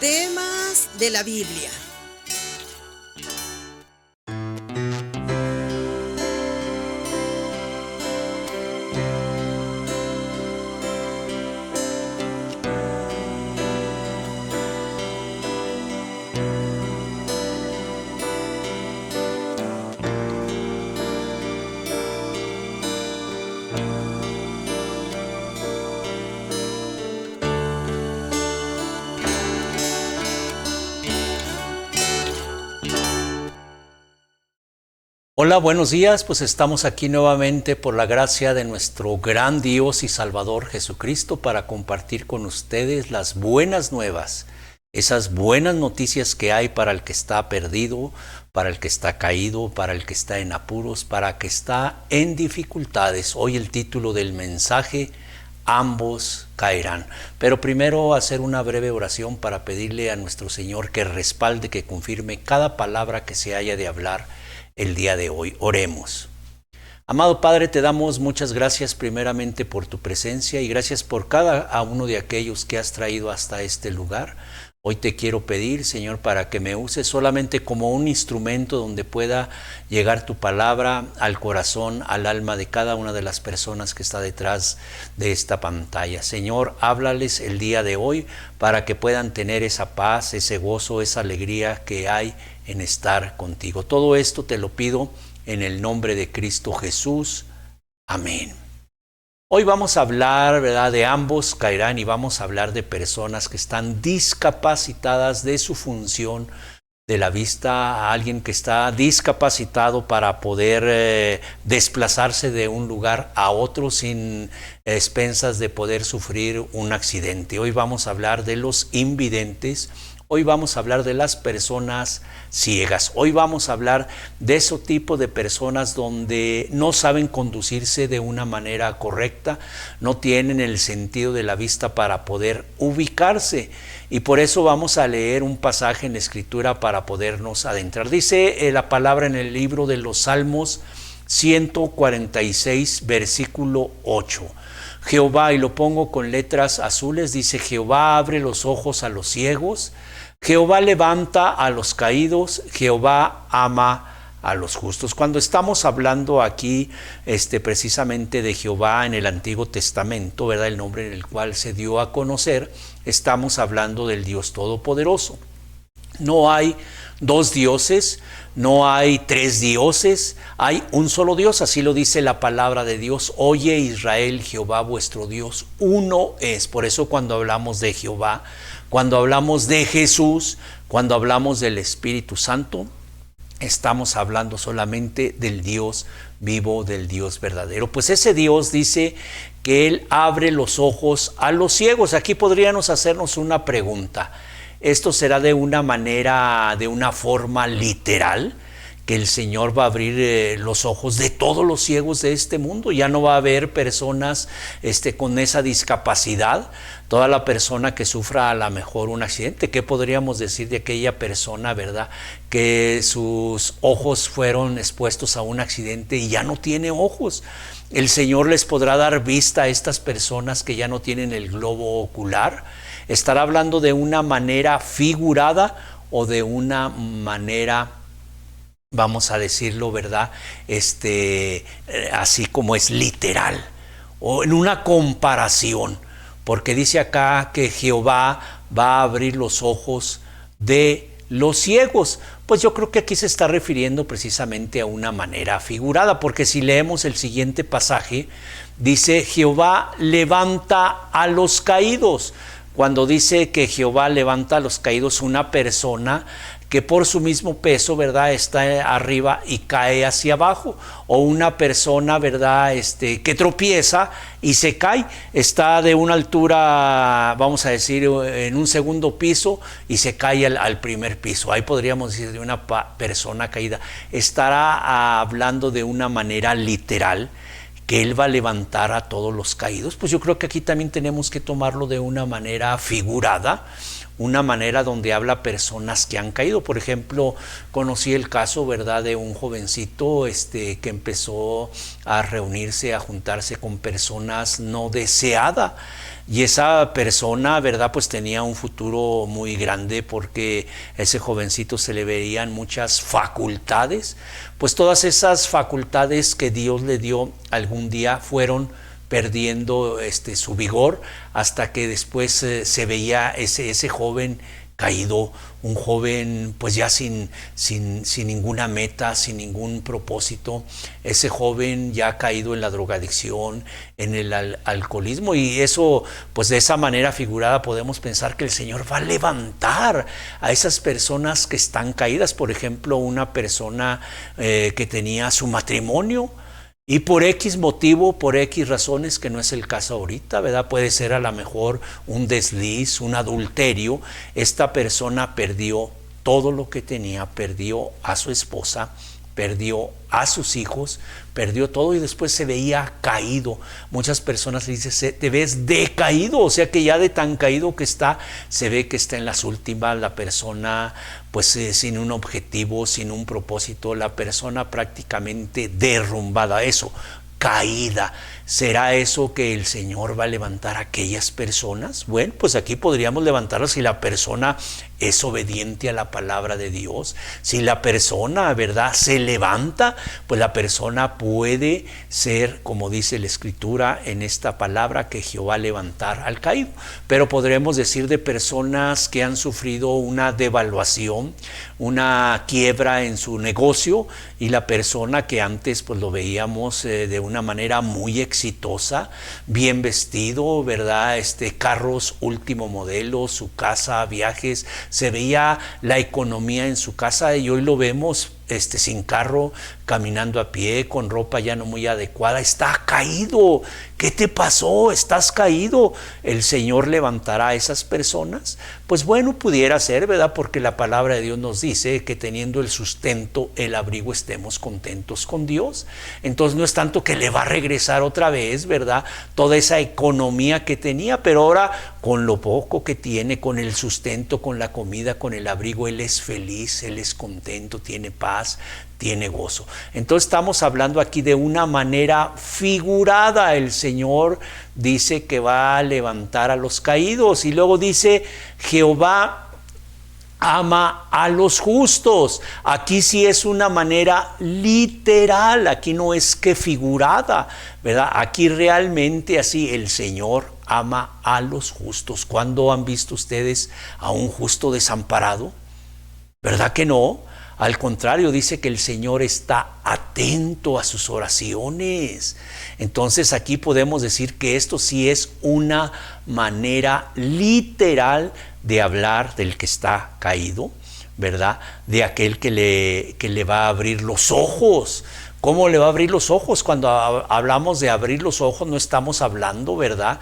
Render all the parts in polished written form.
Temas de la Biblia. Hola, buenos días, pues estamos aquí nuevamente por la gracia de nuestro gran Dios y Salvador Jesucristo para compartir con ustedes las buenas nuevas, esas buenas noticias que hay para el que está perdido, para el que está caído, para el que está en apuros, para el que está en dificultades. Hoy el título del mensaje: ambos caerán. Pero primero hacer una breve oración para pedirle a nuestro Señor que respalde, que confirme cada palabra que se haya de hablar el día de hoy. Oremos. Amado Padre, te damos muchas gracias primeramente por tu presencia y gracias por cada uno de aquellos que has traído hasta este lugar. Hoy te quiero pedir, Señor, para que me uses solamente como un instrumento donde pueda llegar tu palabra al corazón, al alma de cada una de las personas que está detrás de esta pantalla. Señor, háblales el día de hoy para que puedan tener esa paz, ese gozo, esa alegría que hay en estar contigo. Todo esto te lo pido en el nombre de Cristo Jesús. Amén. Hoy vamos a hablar, ¿verdad?, de ambos caerán, y vamos a hablar de personas que están discapacitadas de su función de la vista, a alguien que está discapacitado para poder desplazarse de un lugar a otro sin expensas de poder sufrir un accidente. Hoy vamos a hablar de los invidentes. Hoy vamos a hablar de las personas ciegas. Hoy vamos a hablar de ese tipo de personas donde no saben conducirse de una manera correcta, no tienen el sentido de la vista para poder ubicarse. Y por eso vamos a leer un pasaje en la Escritura para podernos adentrar. Dice la palabra en el libro de los Salmos 146, versículo 8. Jehová, y lo pongo con letras azules, dice: Jehová abre los ojos a los ciegos, Jehová levanta a los caídos, Jehová ama a los justos. Cuando estamos hablando aquí precisamente de Jehová en el Antiguo Testamento, ¿verdad?, el nombre en el cual se dio a conocer, estamos hablando del Dios Todopoderoso. No hay dos dioses, no hay tres dioses, hay un solo Dios, así lo dice la palabra de Dios. Oye Israel, Jehová vuestro Dios, uno es. Por eso cuando hablamos de Jehová, cuando hablamos de Jesús, cuando hablamos del Espíritu Santo, estamos hablando solamente del Dios vivo, del Dios verdadero. Pues ese Dios dice que Él abre los ojos a los ciegos. Aquí podríamos hacernos una pregunta. ¿Esto será de una manera, de una forma literal, que el Señor va a abrir los ojos de todos los ciegos de este mundo? Ya no va a haber personas con esa discapacidad. Toda la persona que sufra a lo mejor un accidente, ¿qué podríamos decir de aquella persona, verdad, que sus ojos fueron expuestos a un accidente y ya no tiene ojos? ¿El Señor les podrá dar vista a estas personas que ya no tienen el globo ocular? ¿Estará hablando de una manera figurada o de una manera, vamos a decirlo, verdad, así como es literal, o en una comparación? Porque dice acá que Jehová va a abrir los ojos de los ciegos. Pues yo creo que aquí se está refiriendo precisamente a una manera figurada, porque si leemos el siguiente pasaje, dice: Jehová levanta a los caídos. Cuando dice que Jehová levanta a los caídos, una persona que por su mismo peso, ¿verdad?, está arriba y cae hacia abajo, o una persona, ¿verdad?, que tropieza y se cae, está de una altura, vamos a decir, en un segundo piso y se cae al primer piso. Ahí podríamos decir de una persona caída. Estará hablando de una manera literal, que Él va a levantar a todos los caídos. Pues yo creo que aquí también tenemos que tomarlo de una manera figurada, una manera donde habla personas que han caído. Por ejemplo, conocí el caso, ¿verdad?, de un jovencito que empezó a reunirse, a juntarse con personas no deseadas. Y esa persona, ¿verdad?, pues tenía un futuro muy grande, porque a ese jovencito se le veían muchas facultades. Pues todas esas facultades que Dios le dio algún día fueron perdiendo su vigor, hasta que después se veía ese joven caído, un joven pues ya sin ninguna meta, sin ningún propósito, ese joven ya caído en la drogadicción, en el alcoholismo. Y eso, pues de esa manera figurada, podemos pensar que el Señor va a levantar a esas personas que están caídas. Por ejemplo, una persona que tenía su matrimonio, y por X motivo, por X razones, que no es el caso ahorita, ¿verdad? Puede ser a lo mejor un desliz, un adulterio. Esta persona perdió todo lo que tenía, perdió a su esposa, perdió a sus hijos, perdió todo, y después se veía caído. Muchas personas le dicen, te ves decaído, o sea que ya de tan caído que está, se ve que está en las últimas, la persona pues sin un objetivo, sin un propósito, la persona prácticamente derrumbada, eso, caída. ¿Será eso que el Señor va a levantar a aquellas personas? Bueno, pues aquí podríamos levantarlas si la persona es obediente a la palabra de Dios. Si la persona, ¿verdad?, se levanta, pues la persona puede ser, como dice la Escritura en esta palabra, que Jehová levantar al caído. Pero podremos decir de personas que han sufrido una devaluación, una quiebra en su negocio, y la persona que antes pues lo veíamos de una manera muy exitosa, bien vestido, ¿verdad?, carros último modelo, su casa, viajes, se veía la economía en su casa, y hoy lo vemos sin carro, caminando a pie, con ropa ya no muy adecuada. Está caído. ¿Qué te pasó? ¿Estás caído? ¿El Señor levantará a esas personas? Pues bueno, pudiera ser, ¿verdad? Porque la palabra de Dios nos dice que teniendo el sustento, el abrigo, estemos contentos con Dios. Entonces no es tanto que le va a regresar otra vez, ¿verdad?, toda esa economía que tenía, pero ahora con lo poco que tiene, con el sustento, con la comida, con el abrigo, él es feliz, él es contento, tiene paz, tiene gozo. Entonces estamos hablando aquí de una manera figurada. El Señor dice que va a levantar a los caídos, y luego dice, Jehová ama a los justos. Aquí sí es una manera literal, aquí no es que figurada, ¿verdad? Aquí realmente así, el Señor ama a los justos. ¿Cuándo han visto ustedes a un justo desamparado? ¿Verdad que no? Al contrario, dice que el Señor está atento a sus oraciones. Entonces aquí podemos decir que esto sí es una manera literal de hablar del que está caído, ¿verdad? De aquel que le va a abrir los ojos. ¿Cómo le va a abrir los ojos? Cuando hablamos de abrir los ojos, no estamos hablando, ¿verdad?,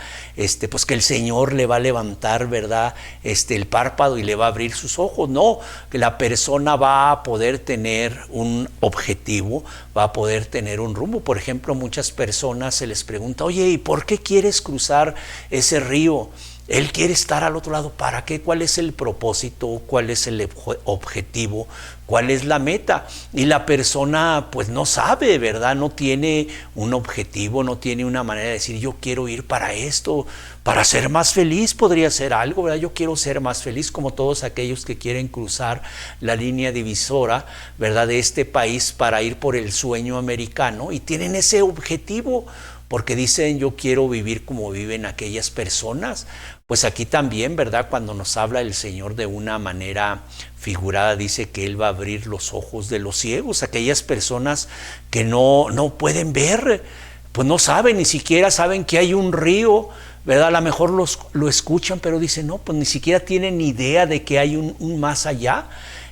pues que el Señor le va a levantar, ¿verdad?, el párpado y le va a abrir sus ojos. No, que la persona va a poder tener un objetivo, va a poder tener un rumbo. Por ejemplo, muchas personas se les pregunta, oye, ¿y por qué quieres cruzar ese río? Él quiere estar al otro lado. ¿Para qué? ¿Cuál es el propósito? ¿Cuál es el objetivo? ¿Cuál es la meta? Y la persona pues no sabe, ¿verdad? No tiene un objetivo, no tiene una manera de decir, yo quiero ir para esto, para ser más feliz. Podría ser algo, ¿verdad? Yo quiero ser más feliz, como todos aquellos que quieren cruzar la línea divisora, ¿verdad?, de este país para ir por el sueño americano, y tienen ese objetivo, porque dicen, yo quiero vivir como viven aquellas personas. Pues aquí también, ¿verdad?, cuando nos habla el Señor de una manera figurada, dice que Él va a abrir los ojos de los ciegos. Aquellas personas que no pueden ver, pues no saben, ni siquiera saben que hay un río, ¿verdad? A lo mejor lo escuchan, pero dicen, no, pues ni siquiera tienen idea de que hay un más allá.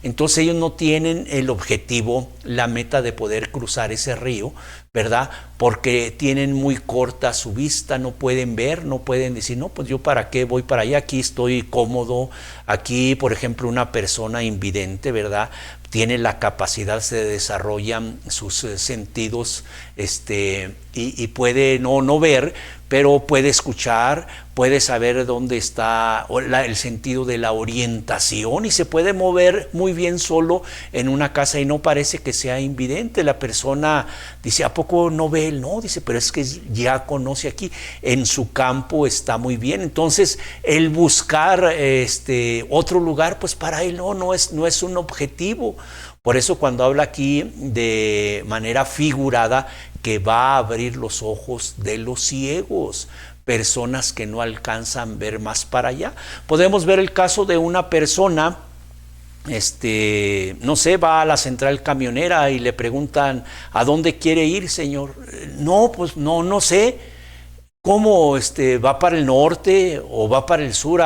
Entonces ellos no tienen el objetivo, la meta de poder cruzar ese río, ¿verdad? Porque tienen muy corta su vista, no pueden ver, no pueden decir, no, pues yo para qué voy para allá, aquí estoy cómodo. Aquí, por ejemplo, una persona invidente, ¿verdad?, tiene la capacidad, se desarrollan sus sentidos y puede no ver, pero puede escuchar, puede saber dónde está el sentido de la orientación y se puede mover muy bien solo en una casa y no parece que sea invidente. La persona dice, ¿a poco no ve él? No, dice, pero es que ya conoce aquí, en su campo está muy bien. Entonces, el buscar otro lugar, pues para él no es un objetivo. Por eso cuando habla aquí de manera figurada que va a abrir los ojos de los ciegos, personas que no alcanzan a ver más para allá. Podemos ver el caso de una persona, no sé, va a la central camionera y le preguntan, ¿a dónde quiere ir, señor? No, pues no sé. ¿Cómo va para el norte o va para el sur?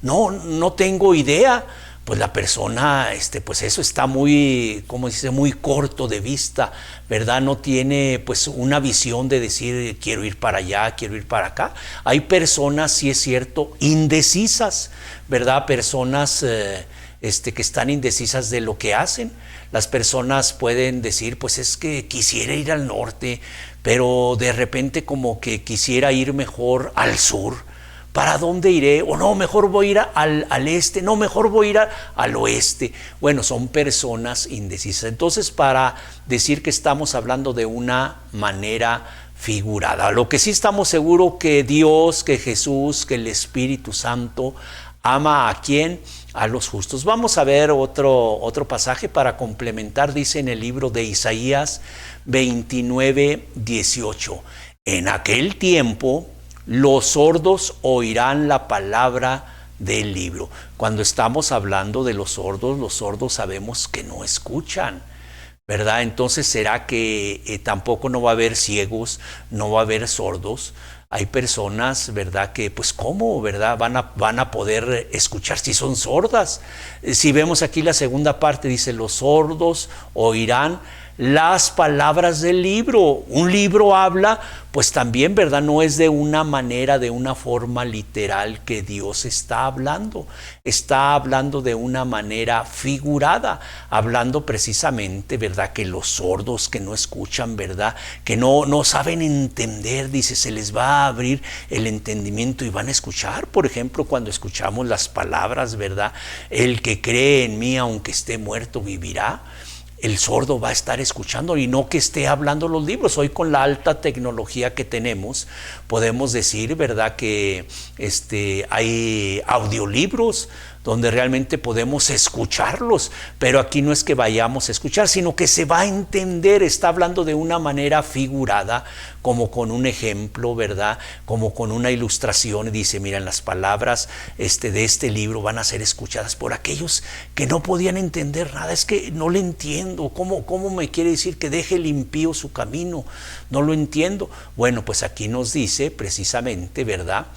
No tengo idea. Pues la persona, pues eso está muy, como dice, muy corto de vista, ¿verdad? No tiene pues una visión de decir quiero ir para allá, quiero ir para acá. Hay personas, sí es cierto, indecisas, ¿verdad? Personas que están indecisas de lo que hacen. Las personas pueden decir, pues es que quisiera ir al norte, pero de repente como que quisiera ir mejor al sur. ¿Para dónde iré? O no, mejor voy a ir al este, no, mejor voy a ir al oeste. Bueno, son personas indecisas. Entonces, para decir que estamos hablando de una manera figurada, lo que sí estamos seguros que Dios, que Jesús, que el Espíritu Santo ama ¿a quién? A los justos. Vamos a ver otro pasaje para complementar. Dice en el libro de Isaías 29:18. En aquel tiempo los sordos oirán la palabra del libro. Cuando estamos hablando de los sordos sabemos que no escuchan, ¿verdad? Entonces, ¿será que tampoco no va a haber ciegos, no va a haber sordos? Hay personas, ¿verdad? Que pues ¿cómo, verdad? Van a poder escuchar si son sordas. Si vemos aquí la segunda parte, dice, los sordos oirán las palabras del libro. Un libro habla, pues también, ¿verdad? No es de una manera, de una forma literal que Dios está hablando. Está hablando de una manera figurada, hablando precisamente, ¿verdad? Que los sordos que no escuchan, ¿verdad? Que no saben entender, dice, se les va a abrir el entendimiento y van a escuchar. Por ejemplo, cuando escuchamos las palabras, ¿verdad? El que cree en mí, aunque esté muerto, vivirá. El sordo va a estar escuchando y no que esté hablando los libros. Hoy con la alta tecnología que tenemos, podemos decir, ¿verdad?, que hay audiolibros donde realmente podemos escucharlos, pero aquí no es que vayamos a escuchar, sino que se va a entender. Está hablando de una manera figurada, como con un ejemplo, ¿verdad?, como con una ilustración. Dice, miren, las palabras de este libro van a ser escuchadas por aquellos que no podían entender nada. Es que no le entiendo, ¿cómo me quiere decir que deje el impío su camino? No lo entiendo. Bueno, pues aquí nos dice precisamente, ¿verdad?,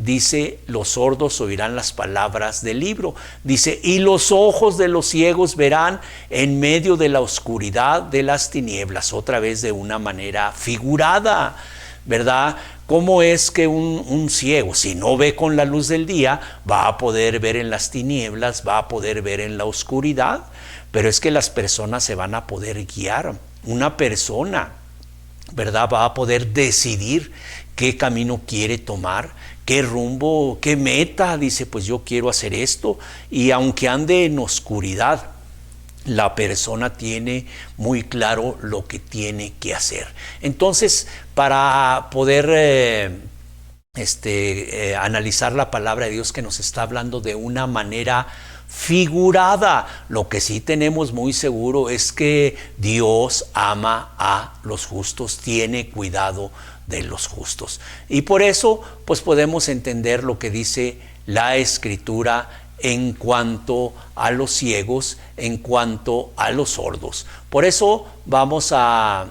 dice, los sordos oirán las palabras del libro. Dice, y los ojos de los ciegos verán en medio de la oscuridad de las tinieblas. Otra vez de una manera figurada, ¿verdad? ¿Cómo es que un ciego, si no ve con la luz del día, va a poder ver en las tinieblas, va a poder ver en la oscuridad? Pero es que las personas se van a poder guiar. Una persona, ¿verdad?, va a poder decidir qué camino quiere tomar, qué rumbo, qué meta. Dice, pues yo quiero hacer esto, y aunque ande en oscuridad, la persona tiene muy claro lo que tiene que hacer. Entonces, para poder analizar la palabra de Dios, que nos está hablando de una manera figurada, lo que sí tenemos muy seguro es que Dios ama a los justos, tiene cuidado de los justos. Y por eso, pues podemos entender lo que dice la Escritura en cuanto a los ciegos, en cuanto a los sordos. Por eso vamos a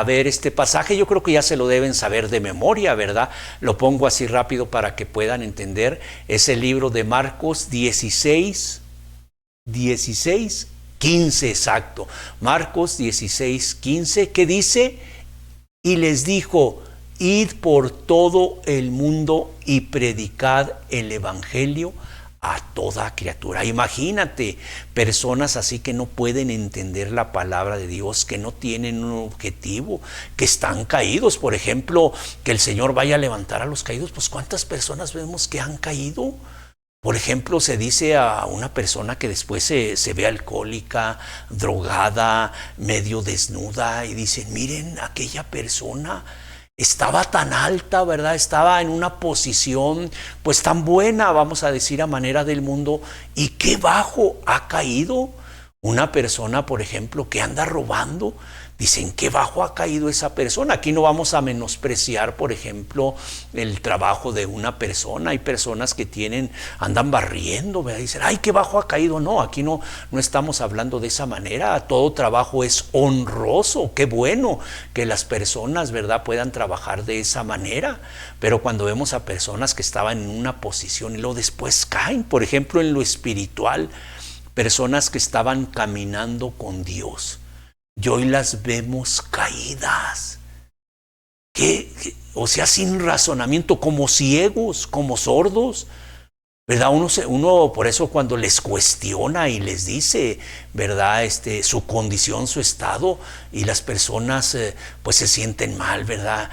ver este pasaje. Yo creo que ya se lo deben saber de memoria, ¿verdad? Lo pongo así rápido para que puedan entender. Es el libro de Marcos 16, 15 exacto. Marcos 16, 15, que dice, y les dijo, id por todo el mundo y predicad el evangelio a toda criatura. Imagínate, personas así que no pueden entender la palabra de Dios, que no tienen un objetivo, que están caídos. Por ejemplo, que el Señor vaya a levantar a los caídos. Pues ¿cuántas personas vemos que han caído? Por ejemplo, se dice a una persona que después se ve alcohólica, drogada, medio desnuda, y dicen, miren, aquella persona estaba tan alta, ¿verdad? Estaba en una posición pues tan buena, vamos a decir a manera del mundo, y qué bajo ha caído. Una persona, por ejemplo, que anda robando, dicen qué bajo ha caído esa persona. Aquí no vamos a menospreciar, por ejemplo, el trabajo de una persona. Hay personas que andan barriendo, ¿verdad? Dicen, ay, qué bajo ha caído. No, aquí no estamos hablando de esa manera. Todo trabajo es honroso. Qué bueno que las personas, ¿verdad?, puedan trabajar de esa manera. Pero cuando vemos a personas que estaban en una posición y luego después caen, por ejemplo, en lo espiritual, personas que estaban caminando con Dios, y hoy las vemos caídas, o sea, sin razonamiento, como ciegos, como sordos, ¿verdad? Uno por eso cuando les cuestiona y les dice, ¿verdad?, su condición, su estado, y las personas pues se sienten mal, ¿verdad?,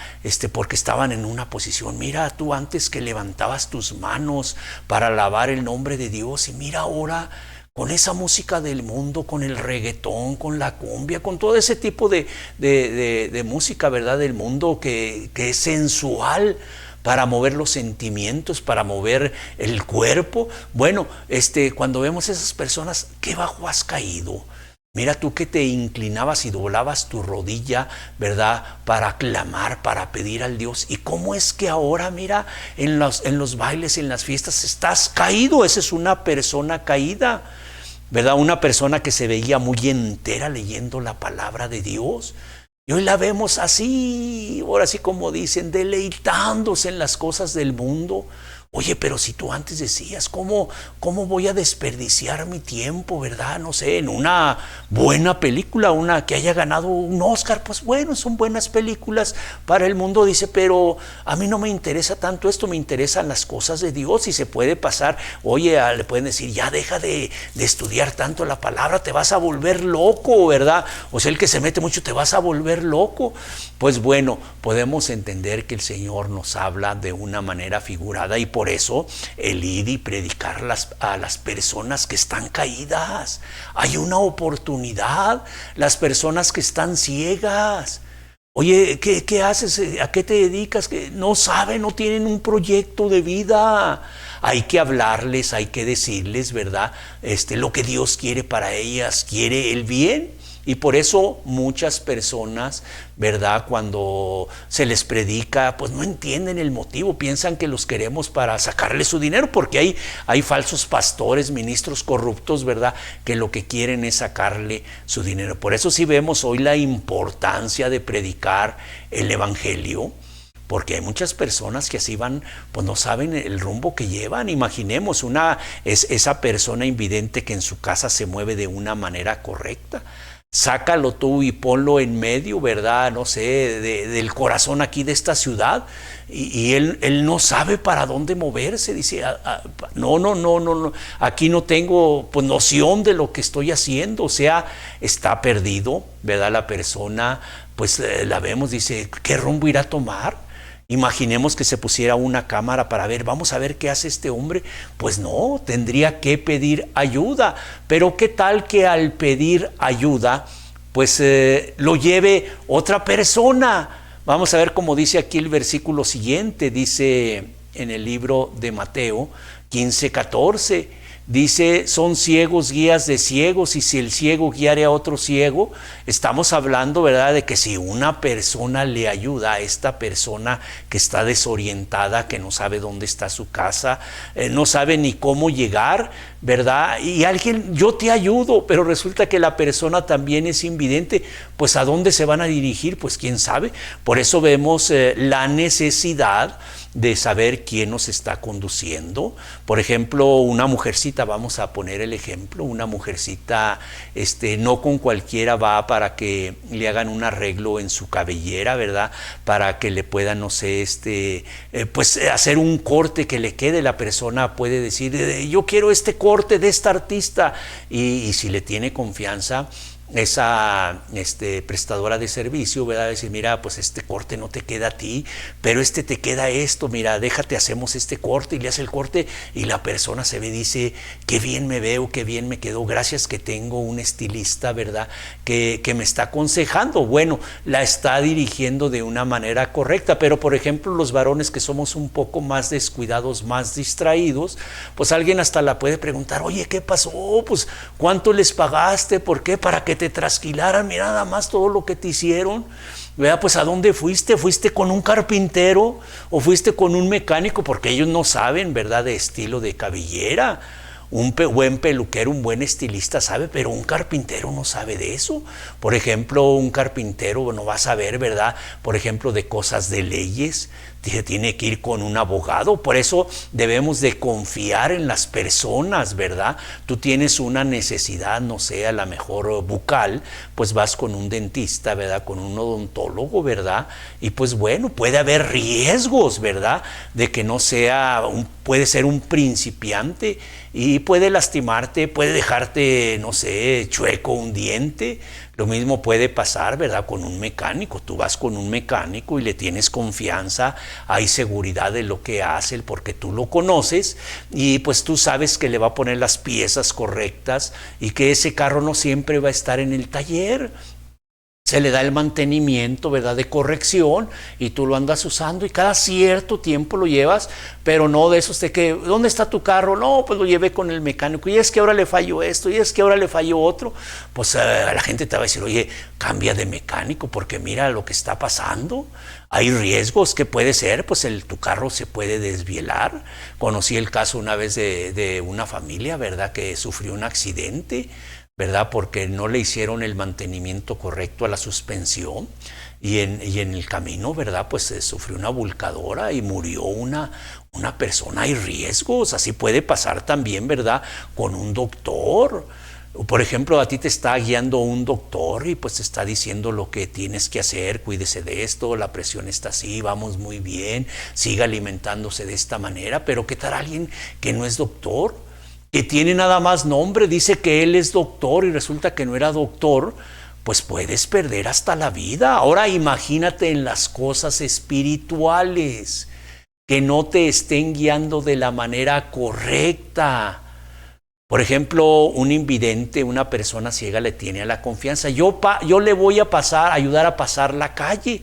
porque estaban en una posición. Mira, tú antes que levantabas tus manos para alabar el nombre de Dios, y mira ahora con esa música del mundo, con el reggaetón, con la cumbia, con todo ese tipo de música, ¿verdad?, del mundo que es sensual, para mover los sentimientos, para mover el cuerpo. Bueno, cuando vemos esas personas, qué bajo has caído. Mira tú que te inclinabas y doblabas tu rodilla, ¿verdad?, para clamar, para pedir al Dios. ¿Y cómo es que ahora, mira, en los bailes, en las fiestas, estás caído? Esa es una persona caída, ¿verdad? Una persona que se veía muy entera leyendo la palabra de Dios. Y hoy la vemos así, ahora sí como dicen, deleitándose en las cosas del mundo. Oye, pero si tú antes decías, ¿cómo voy a desperdiciar mi tiempo, verdad? No sé, en una buena película, una que haya ganado un Oscar. Pues bueno, son buenas películas para el mundo, dice, pero a mí no me interesa tanto esto, me interesan las cosas de Dios. Y se puede pasar, oye, le pueden decir, ya deja de estudiar tanto la palabra, te vas a volver loco, ¿verdad? O sea, el que se mete mucho, te vas a volver loco. Pues bueno, podemos entender que el Señor nos habla de una manera figurada, y por eso el ir y predicar a las personas que están caídas. Hay una oportunidad. Las personas que están ciegas. Oye, ¿qué haces? ¿A qué te dedicas? Que no saben, no tienen un proyecto de vida. Hay que hablarles, hay que decirles, ¿verdad?, lo que Dios quiere para ellas. Quiere el bien. Y por eso muchas personas, ¿verdad?, cuando se les predica, pues no entienden el motivo, piensan que los queremos para sacarles su dinero, porque hay falsos pastores, ministros corruptos, ¿verdad?, que lo que quieren es sacarle su dinero. Por eso sí vemos hoy la importancia de predicar el evangelio, porque hay muchas personas que así van, pues no saben el rumbo que llevan. Imaginemos esa persona invidente que en su casa se mueve de una manera correcta. Sácalo tú y ponlo en medio, ¿verdad?, no sé, del corazón aquí de esta ciudad, y él no sabe para dónde moverse. Dice, no, aquí no tengo pues noción de lo que estoy haciendo. O sea, está perdido, ¿verdad? La persona, pues la vemos, dice, ¿qué rumbo irá a tomar? Imaginemos que se pusiera una cámara para ver, vamos a ver qué hace este hombre. Pues no, tendría que pedir ayuda. Pero ¿qué tal que al pedir ayuda, pues lo lleve otra persona? Vamos a ver cómo dice aquí el versículo siguiente. Dice en el libro de Mateo 15:14. Dice, son ciegos guías de ciegos, y si el ciego guiare a otro ciego, estamos hablando, ¿verdad?, de que si una persona le ayuda a esta persona que está desorientada, que no sabe dónde está su casa, no sabe ni cómo llegar, ¿verdad? Y alguien, yo te ayudo, pero resulta que la persona también es invidente, pues ¿a dónde se van a dirigir? Pues quién sabe. Por eso vemos la necesidad de saber quién nos está conduciendo. Por ejemplo, una mujercita, vamos a poner el ejemplo, una mujercita no con cualquiera va para que le hagan un arreglo en su cabellera, ¿verdad? Para que le puedan, no sé, pues hacer un corte que le quede. La persona puede decir, yo quiero este corte de esta artista, y si le tiene confianza esa prestadora de servicio, ¿verdad? Decir, mira, pues este corte no te queda a ti, pero te queda esto, mira, déjate, hacemos este corte, y le hace el corte, y la persona se ve y dice, qué bien me veo, qué bien me quedó, gracias que tengo un estilista, ¿verdad? Que me está aconsejando. Bueno, la está dirigiendo de una manera correcta. Pero por ejemplo, los varones que somos un poco más descuidados, más distraídos, pues alguien hasta la puede preguntar, oye, ¿qué pasó? Pues, ¿cuánto les pagaste? ¿Por qué? Para que te trasquilaran, mira nada más todo lo que te hicieron. Vea, pues, ¿a dónde fuiste? ¿Fuiste con un carpintero o fuiste con un mecánico? Porque ellos no saben, ¿verdad?, de estilo de cabellera. Un buen peluquero, un buen estilista sabe, pero un carpintero no sabe de eso. Por ejemplo, un carpintero no va a saber, ¿verdad?, por ejemplo, de cosas de leyes. Tiene que ir con un abogado. Por eso debemos de confiar en las personas, ¿verdad? Tú tienes una necesidad, no sé, a la mejor bucal, pues vas con un dentista, ¿verdad?, con un odontólogo, ¿verdad? Y pues bueno, puede haber riesgos, ¿verdad?, de que no sea, puede ser un principiante y puede lastimarte, puede dejarte, no sé, chueco un diente. Lo mismo puede pasar, ¿verdad?, con un mecánico. Tú vas con un mecánico y le tienes confianza, hay seguridad de lo que hace, porque tú lo conoces, y pues tú sabes que le va a poner las piezas correctas y que ese carro no siempre va a estar en el taller. Se le da el mantenimiento, ¿verdad?, de corrección, y tú lo andas usando y cada cierto tiempo lo llevas, pero no de esos de que, ¿dónde está tu carro? No, pues lo llevé con el mecánico, y es que ahora le falló esto, y es que ahora le falló otro. Pues la gente te va a decir, oye, cambia de mecánico porque mira lo que está pasando. Hay riesgos que puede ser, pues tu carro se puede desvielar. Conocí el caso una vez de una familia, ¿verdad?, que sufrió un accidente, ¿verdad?, porque no le hicieron el mantenimiento correcto a la suspensión, y en el camino, ¿verdad?, pues sufrió una volcadora y murió una persona. Hay riesgos. Así puede pasar también, ¿verdad?, con un doctor. Por ejemplo, a ti te está guiando un doctor y pues te está diciendo lo que tienes que hacer, cuídese de esto, la presión está así, vamos muy bien, siga alimentándose de esta manera. Pero ¿qué tal alguien que no es doctor? Que tiene nada más nombre, dice que él es doctor y resulta que no era doctor, pues puedes perder hasta la vida. Ahora imagínate en las cosas espirituales, que no te estén guiando de la manera correcta. Por ejemplo, un invidente, una persona ciega le tiene a la confianza, yo le voy a ayudar a pasar la calle.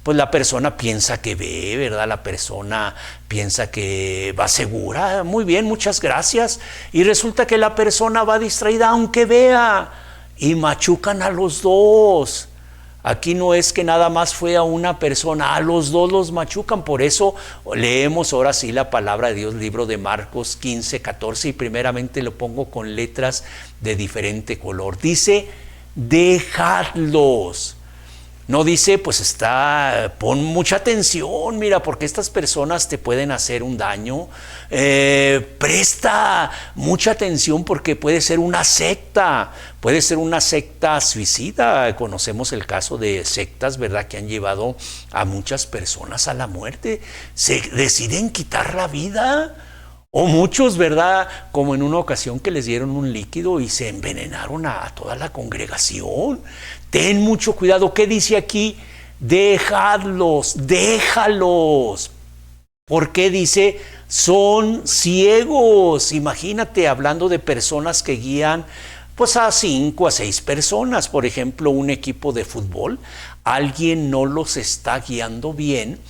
Pues la persona piensa que ve, ¿verdad? La persona piensa que va segura. Muy bien, muchas gracias. Y resulta que la persona va distraída aunque vea, y machucan a los dos. Aquí no es que nada más fue a una persona, a los dos los machucan. Por eso leemos ahora sí la palabra de Dios, libro de Marcos 15, 14, y primeramente lo pongo con letras de diferente color. Dice, dejadlos. No dice, pues pon mucha atención, mira, porque estas personas te pueden hacer un daño. Presta mucha atención porque puede ser una secta suicida. Conocemos el caso de sectas, ¿verdad?, que han llevado a muchas personas a la muerte. Se deciden quitar la vida. O muchos, ¿verdad?, como en una ocasión que les dieron un líquido y se envenenaron a toda la congregación. Ten mucho cuidado. ¿Qué dice aquí? Dejadlos, déjalos. ¿Por qué dice? Son ciegos. Imagínate, hablando de personas que guían pues a 5 a 6 personas. Por ejemplo, un equipo de fútbol, alguien no los está guiando bien,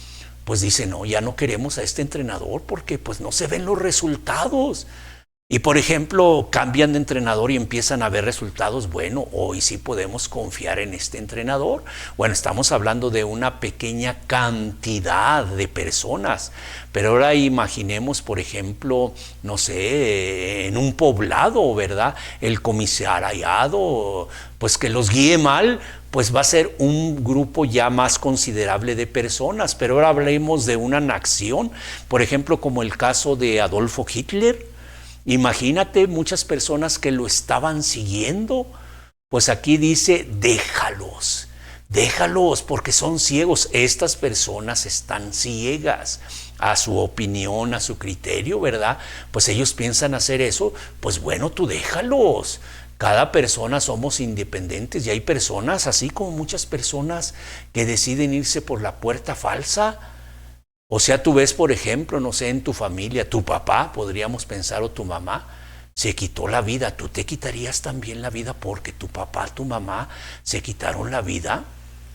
pues dice, no, ya no queremos a este entrenador porque pues no se ven los resultados. Y por ejemplo, cambian de entrenador y empiezan a ver resultados. Bueno, hoy sí podemos confiar en este entrenador. Bueno, estamos hablando de una pequeña cantidad de personas. Pero ahora imaginemos, por ejemplo, no sé, en un poblado, ¿verdad? El comisariado, pues que los guíe mal, pues va a ser un grupo ya más considerable de personas. Pero ahora hablemos de una nación, por ejemplo, como el caso de Adolfo Hitler. Imagínate muchas personas que lo estaban siguiendo. Pues aquí dice, déjalos porque son ciegos. Estas personas están ciegas a su opinión, a su criterio, ¿verdad? Pues ellos piensan hacer eso, pues bueno, tú déjalos. Cada persona somos independientes y hay personas, así como muchas personas que deciden irse por la puerta falsa. O sea, tú ves, por ejemplo, no sé, en tu familia, tu papá, podríamos pensar, o tu mamá, se quitó la vida. ¿Tú te quitarías también la vida porque tu papá, tu mamá se quitaron la vida?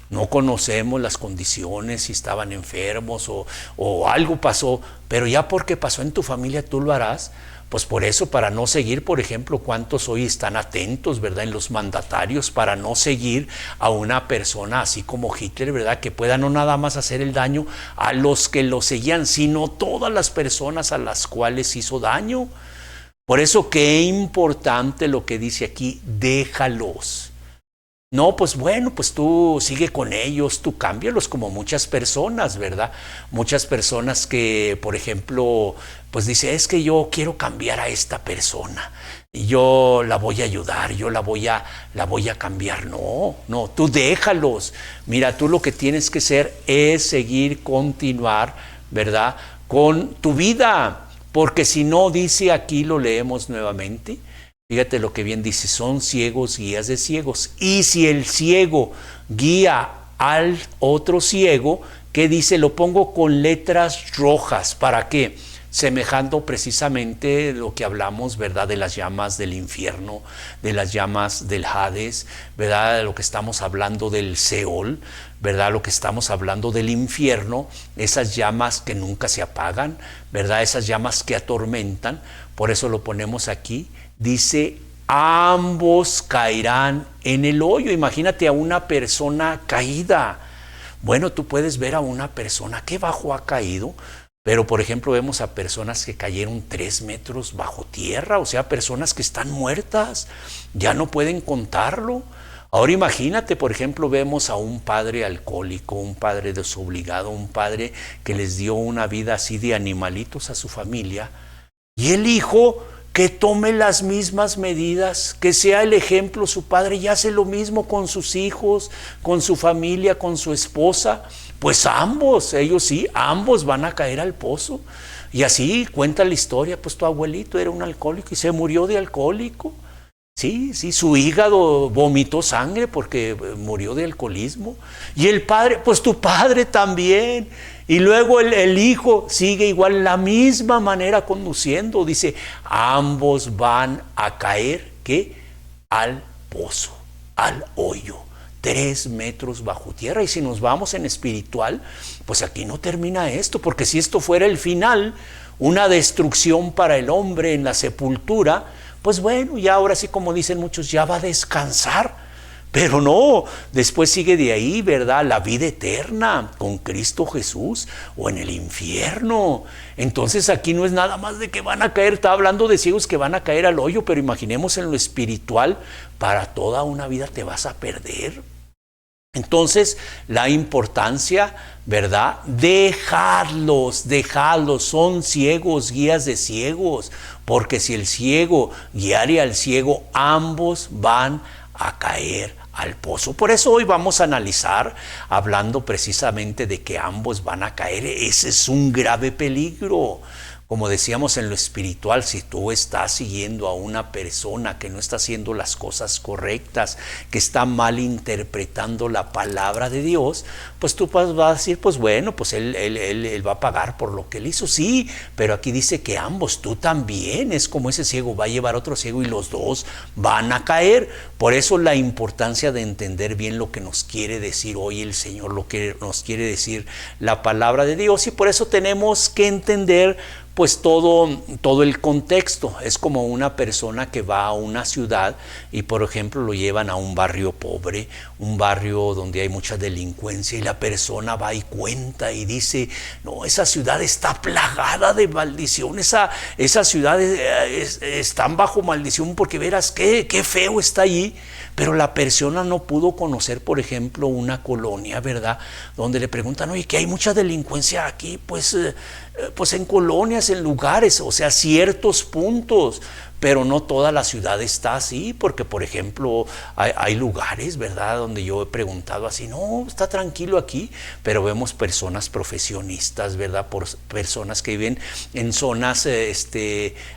No conocemos las condiciones, si estaban enfermos o algo pasó, pero ya porque pasó en tu familia, ¿tú lo harás? Pues por eso, para no seguir, por ejemplo, cuántos hoy están atentos, ¿verdad?, en los mandatarios, para no seguir a una persona así como Hitler, ¿verdad?, que pueda no nada más hacer el daño a los que lo seguían, sino todas las personas a las cuales hizo daño. Por eso, qué importante lo que dice aquí, déjalos. No, pues bueno, pues tú sigue con ellos, tú cámbialos, como muchas personas, ¿verdad? Muchas personas que, por ejemplo, pues dice, es que yo quiero cambiar a esta persona y yo la voy a ayudar, yo la voy a cambiar. No, tú déjalos. Mira, tú lo que tienes que hacer es continuar, ¿verdad?, con tu vida, porque si no, dice aquí, lo leemos nuevamente. Fíjate lo que bien dice, son ciegos, guías de ciegos. Y si el ciego guía al otro ciego, ¿qué dice? Lo pongo con letras rojas. ¿Para qué? Semejando precisamente lo que hablamos, ¿verdad?, de las llamas del infierno, de las llamas del Hades, ¿verdad?, de lo que estamos hablando del Seol, ¿verdad?, lo que estamos hablando del infierno, esas llamas que nunca se apagan, ¿verdad?, esas llamas que atormentan. Por eso lo ponemos aquí. Dice, ambos caerán en el hoyo. Imagínate a una persona caída. Bueno, tú puedes ver a una persona que bajo ha caído, pero por ejemplo vemos a personas que cayeron 3 metros bajo tierra, o sea, personas que están muertas, ya no pueden contarlo. Ahora imagínate, por ejemplo, vemos a un padre alcohólico, un padre desobligado, un padre que les dio una vida así de animalitos a su familia, y el hijo que tome las mismas medidas, que sea el ejemplo, su padre ya hace lo mismo con sus hijos, con su familia, con su esposa, pues ambos, ellos sí, ambos van a caer al pozo. Y así cuenta la historia, pues tu abuelito era un alcohólico y se murió de alcohólico. Sí, su hígado vomitó sangre porque murió de alcoholismo. Y el padre, pues tu padre también. Y luego el hijo sigue igual, la misma manera conduciendo. Dice, ambos van a caer, ¿qué? Al pozo, al hoyo. 3 metros bajo tierra. Y si nos vamos en espiritual, pues aquí no termina esto, porque si esto fuera el final, una destrucción para el hombre en la sepultura, pues bueno, ya ahora sí, como dicen muchos, ya va a descansar. Pero no, después sigue de ahí, ¿verdad?, la vida eterna con Cristo Jesús o en el infierno. Entonces aquí no es nada más de que van a caer, está hablando de ciegos que van a caer al hoyo, pero imaginemos en lo espiritual, para toda una vida te vas a perder. Entonces, la importancia, ¿verdad?, dejadlos, son ciegos, guías de ciegos, porque si el ciego guiare al ciego, ambos van a caer al pozo. Por eso hoy vamos a analizar, hablando precisamente de que ambos van a caer. Ese es un grave peligro. Como decíamos en lo espiritual, si tú estás siguiendo a una persona que no está haciendo las cosas correctas, que está mal interpretando la palabra de Dios, pues tú vas a decir, pues bueno, pues él va a pagar por lo que él hizo. Sí, pero aquí dice que ambos, tú también, es como ese ciego va a llevar a otro ciego y los dos van a caer. Por eso la importancia de entender bien lo que nos quiere decir hoy el Señor, lo que nos quiere decir la palabra de Dios, y por eso tenemos que entender pues todo el contexto. Es como una persona que va a una ciudad y por ejemplo lo llevan a un barrio pobre, un barrio donde hay mucha delincuencia, y la persona va y cuenta y dice, no, esa ciudad está plagada de maldición, esa ciudad están bajo maldición porque verás qué feo está allí. Pero la persona no pudo conocer, por ejemplo, una colonia, ¿verdad? Donde le preguntan, oye, que hay mucha delincuencia aquí, pues en colonias, en lugares, o sea, ciertos puntos. Pero no toda la ciudad está así, porque por ejemplo hay lugares, ¿verdad?, donde yo he preguntado así, no, está tranquilo aquí, pero vemos personas profesionistas, ¿verdad?, personas que viven en zonas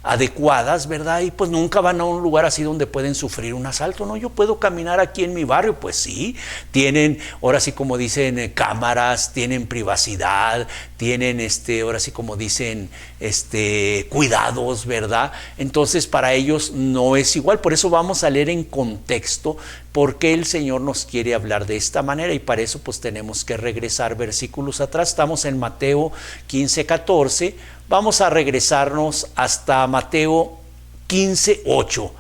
adecuadas, ¿verdad?, y pues nunca van a un lugar así donde pueden sufrir un asalto. No, yo puedo caminar aquí en mi barrio, pues sí, tienen, ahora sí como dicen, cámaras, tienen privacidad, tienen ahora sí como dicen, cuidados, ¿verdad? Entonces para ellos no es igual. Por eso vamos a leer en contexto por qué el Señor nos quiere hablar de esta manera, y para eso pues tenemos que regresar versículos atrás. Estamos en Mateo 15, 14, vamos a regresarnos hasta Mateo 15, 8,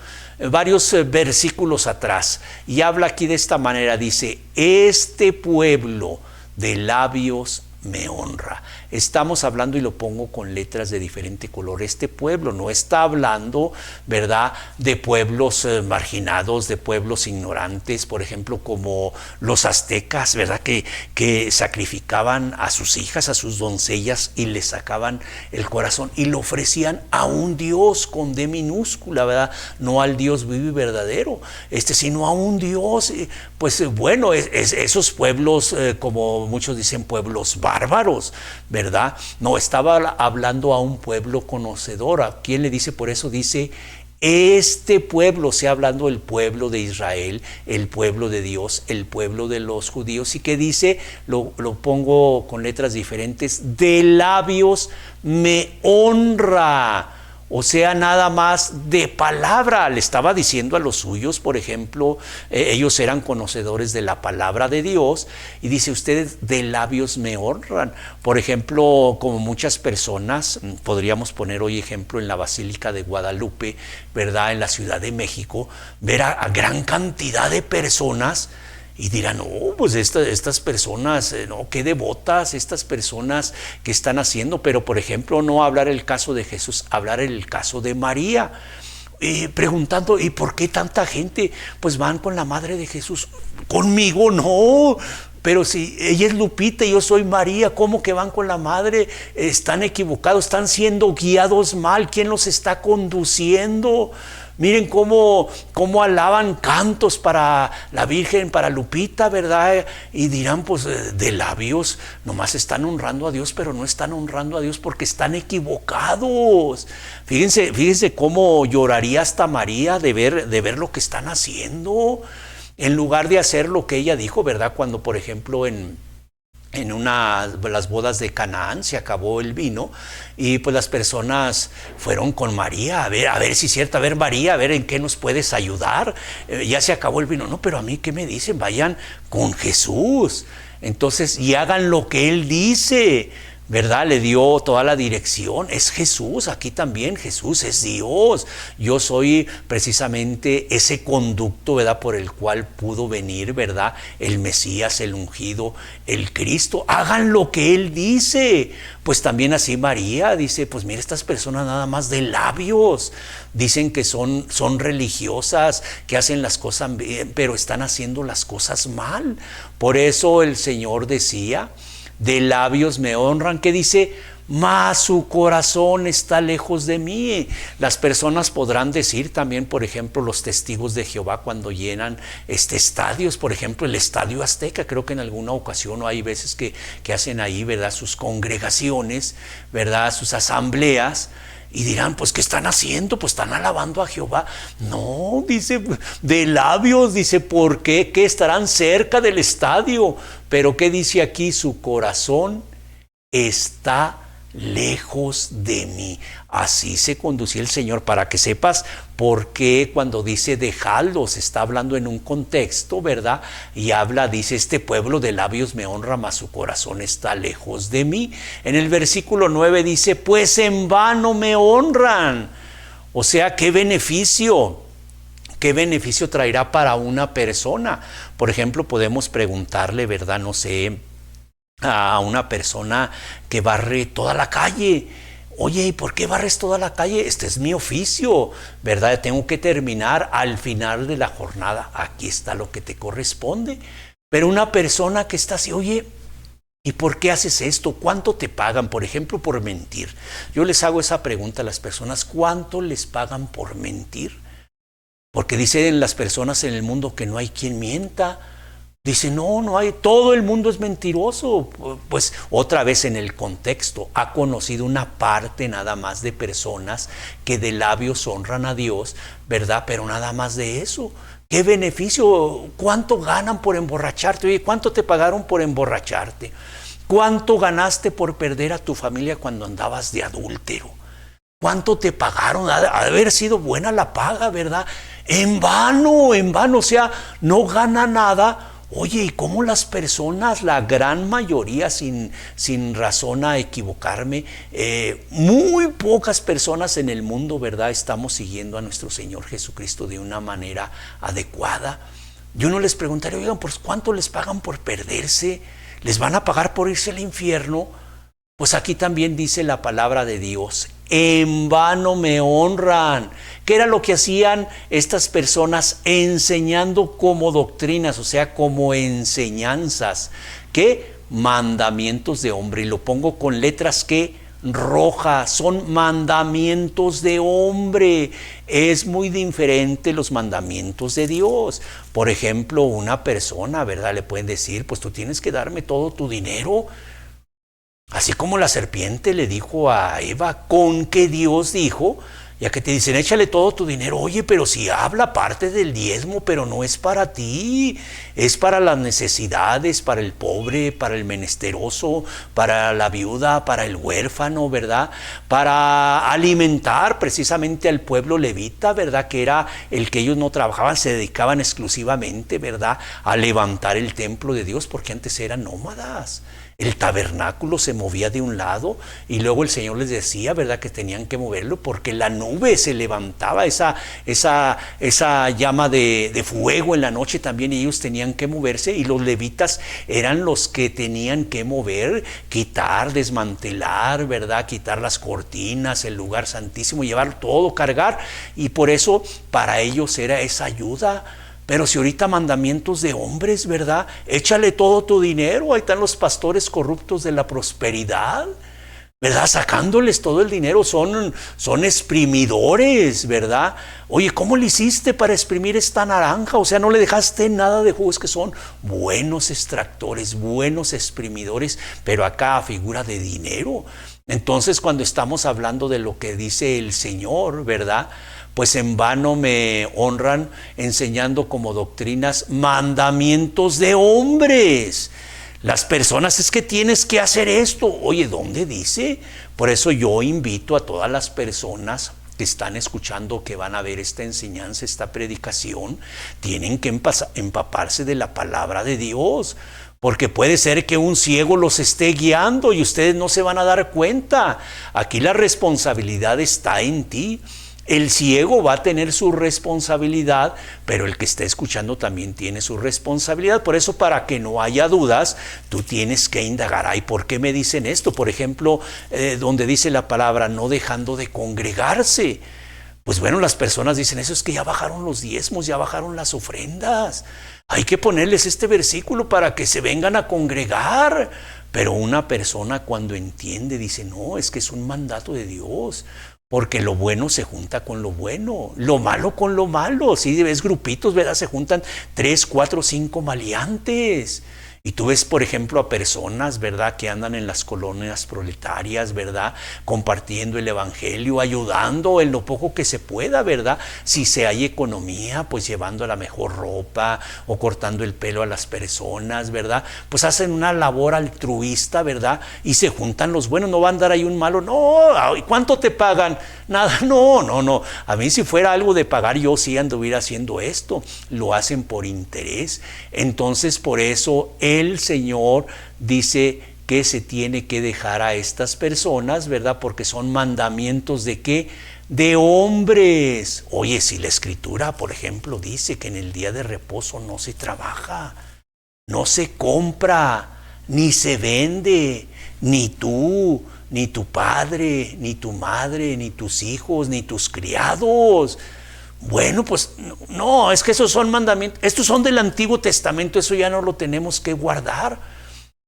varios versículos atrás, y habla aquí de esta manera, dice, este pueblo de labios me honra. Estamos hablando, y lo pongo con letras de diferente color, este pueblo no está hablando, ¿verdad?, de pueblos marginados, de pueblos ignorantes, por ejemplo, como los aztecas, ¿verdad?, que sacrificaban a sus hijas, a sus doncellas, y les sacaban el corazón y lo ofrecían a un Dios con D minúscula, ¿verdad?, no al Dios vivo y verdadero, sino a un Dios. Pues bueno, esos pueblos, como muchos dicen, pueblos bárbaros, ¿verdad? No, estaba hablando a un pueblo conocedor. ¿A quién le dice? Por eso dice, este pueblo, sea hablando del pueblo de Israel, el pueblo de Dios, el pueblo de los judíos. ¿Y qué dice? Lo pongo con letras diferentes, de labios me honra. O sea, nada más de palabra. Le estaba diciendo a los suyos, por ejemplo, ellos eran conocedores de la palabra de Dios, y dice, ustedes de labios me honran. Por ejemplo, como muchas personas, podríamos poner hoy ejemplo en la Basílica de Guadalupe, ¿verdad?, en la Ciudad de México, ver a gran cantidad de personas. Y dirán, no, pues estas personas, no, qué devotas, estas personas que están haciendo. Pero, por ejemplo, no hablar el caso de Jesús, hablar el caso de María. Preguntando, ¿y por qué tanta gente pues van con la madre de Jesús? Conmigo no. Pero si ella es Lupita y yo soy María, ¿cómo que van con la madre? Están equivocados, están siendo guiados mal. ¿Quién los está conduciendo? Miren cómo alaban cantos para la Virgen, para Lupita, ¿verdad? Y dirán, pues de labios nomás están honrando a Dios, pero no están honrando a Dios porque están equivocados. Fíjense cómo lloraría hasta María de ver lo que están haciendo, en lugar de hacer lo que ella dijo, ¿verdad? Cuando, por ejemplo, en las bodas de Canaán se acabó el vino, y pues las personas fueron con María a ver si es cierto, a ver María, a ver en qué nos puedes ayudar, ya se acabó el vino. No, pero a mí ¿qué me dicen? Vayan con Jesús, entonces, y hagan lo que Él dice, ¿verdad? Le dio toda la dirección. Es Jesús, aquí también Jesús es Dios. Yo soy precisamente ese conducto, ¿verdad?, por el cual pudo venir, ¿verdad?, el Mesías, el ungido, el Cristo. Hagan lo que Él dice. Pues también así María dice, pues mira, estas personas nada más de labios dicen que son religiosas, que hacen las cosas bien, pero están haciendo las cosas mal. Por eso el Señor decía, de labios me honran, que dice, mas su corazón está lejos de mí. Las personas podrán decir también, por ejemplo, los testigos de Jehová cuando llenan estadios, por ejemplo, el Estadio Azteca, creo que en alguna ocasión, o hay veces que hacen ahí, ¿verdad?, sus congregaciones, ¿verdad?, sus asambleas. Y dirán, pues, ¿qué están haciendo? Pues están alabando a Jehová. No, dice, de labios, dice, ¿por qué? Que estarán cerca del estadio. Pero ¿qué dice aquí? Su corazón está lejos de mí. Así se conducía el Señor, para que sepas por qué cuando dice dejadlos, está hablando en un contexto, ¿verdad? Y dice, este pueblo de labios me honra, mas su corazón está lejos de mí. En el versículo 9 dice, pues en vano me honran. O sea, ¿qué beneficio traerá para una persona? Por ejemplo, podemos preguntarle, ¿verdad? No sé, a una persona que barre toda la calle. Oye, ¿y por qué barres toda la calle? Este es mi oficio, ¿verdad? Tengo que terminar al final de la jornada. Aquí está lo que te corresponde. Pero una persona que está así, oye, ¿y por qué haces esto? ¿Cuánto te pagan, por ejemplo, por mentir? Yo les hago esa pregunta a las personas, ¿cuánto les pagan por mentir? Porque dicen las personas en el mundo que no hay quien mienta. Dice, no hay, todo el mundo es mentiroso. Pues otra vez en el contexto, ha conocido una parte nada más de personas que de labios honran a Dios, ¿verdad? Pero nada más de eso. ¿Qué beneficio? ¿Cuánto ganan por emborracharte? Oye, ¿cuánto te pagaron por emborracharte? ¿Cuánto ganaste por perder a tu familia cuando andabas de adúltero? ¿Cuánto te pagaron? Ha de haber sido buena la paga, ¿verdad? En vano, o sea, no gana nada. Oye, ¿y cómo las personas, la gran mayoría, sin razón a equivocarme, muy pocas personas en el mundo, ¿verdad?, estamos siguiendo a nuestro Señor Jesucristo de una manera adecuada? Yo no les preguntaré, oigan, ¿por cuánto les pagan por perderse? ¿Les van a pagar por irse al infierno? Pues aquí también dice la palabra de Dios, en vano me honran. ¿Qué era lo que hacían estas personas? Enseñando como doctrinas, o sea, como enseñanzas. ¿Qué? Mandamientos de hombre. Y lo pongo con letras que rojas, son mandamientos de hombre. Es muy diferente los mandamientos de Dios. Por ejemplo, una persona, ¿verdad?, le pueden decir, pues tú tienes que darme todo tu dinero. Así como la serpiente le dijo a Eva, ¿con qué Dios dijo? Ya que te dicen, échale todo tu dinero. Oye, pero si habla parte del diezmo, pero no es para ti. Es para las necesidades, para el pobre, para el menesteroso, para la viuda, para el huérfano, ¿verdad? Para alimentar precisamente al pueblo levita, ¿verdad? Que era el que ellos no trabajaban, se dedicaban exclusivamente, ¿verdad?, a levantar el templo de Dios, porque antes eran nómadas. El tabernáculo se movía de un lado y luego el Señor les decía, ¿verdad?, que tenían que moverlo porque la nube se levantaba, esa llama de fuego en la noche también, y ellos tenían que moverse, y los levitas eran los que tenían que mover, quitar, desmantelar, ¿verdad?, quitar las cortinas, el lugar santísimo, llevar todo, cargar, y por eso para ellos era esa ayuda. Pero si ahorita mandamientos de hombres, ¿verdad? Échale todo tu dinero, ahí están los pastores corruptos de la prosperidad, ¿verdad? Sacándoles todo el dinero, son exprimidores, ¿verdad? Oye, ¿cómo le hiciste para exprimir esta naranja? O sea, no le dejaste nada de jugo. Es que son buenos extractores, buenos exprimidores, pero acá a figura de dinero. Entonces, cuando estamos hablando de lo que dice el Señor, ¿verdad?, pues en vano me honran enseñando como doctrinas mandamientos de hombres. Las personas, es que tienes que hacer esto. Oye, ¿dónde dice? Por eso yo invito a todas las personas que están escuchando, que van a ver esta enseñanza, esta predicación, tienen que empaparse de la palabra de Dios. Porque puede ser que un ciego los esté guiando y ustedes no se van a dar cuenta. Aquí la responsabilidad está en ti. El ciego va a tener su responsabilidad, pero el que está escuchando también tiene su responsabilidad. Por eso, para que no haya dudas, tú tienes que indagar. Ay, ¿por qué me dicen esto? Por ejemplo, donde dice la palabra, no dejando de congregarse. Pues bueno, las personas dicen, eso es que ya bajaron los diezmos, ya bajaron las ofrendas. Hay que ponerles este versículo para que se vengan a congregar. Pero una persona cuando entiende dice, no, es que es un mandato de Dios. Porque lo bueno se junta con lo bueno, lo malo con lo malo. Si ves grupitos, ¿verdad? Se juntan 3, 4, 5 maleantes. Y tú ves, por ejemplo, a personas, ¿verdad?, que andan en las colonias proletarias, ¿verdad?, compartiendo el evangelio, ayudando en lo poco que se pueda, ¿verdad? Si se hay economía, pues llevando la mejor ropa o cortando el pelo a las personas, ¿verdad? Pues hacen una labor altruista, ¿verdad? Y se juntan los buenos, no va a andar ahí un malo, no, ¿cuánto te pagan? Nada, no. A mí si fuera algo de pagar, yo sí anduviera haciendo esto. Lo hacen por interés. Entonces, por eso el Señor dice que se tiene que dejar a estas personas, ¿verdad? Porque son mandamientos ¿de qué? De hombres. Oye, si la Escritura, por ejemplo, dice que en el día de reposo no se trabaja, no se compra, ni se vende, ni tú, ni tu padre, ni tu madre, ni tus hijos, ni tus criados. Bueno, pues no, es que esos son mandamientos, estos son del Antiguo Testamento, eso ya no lo tenemos que guardar.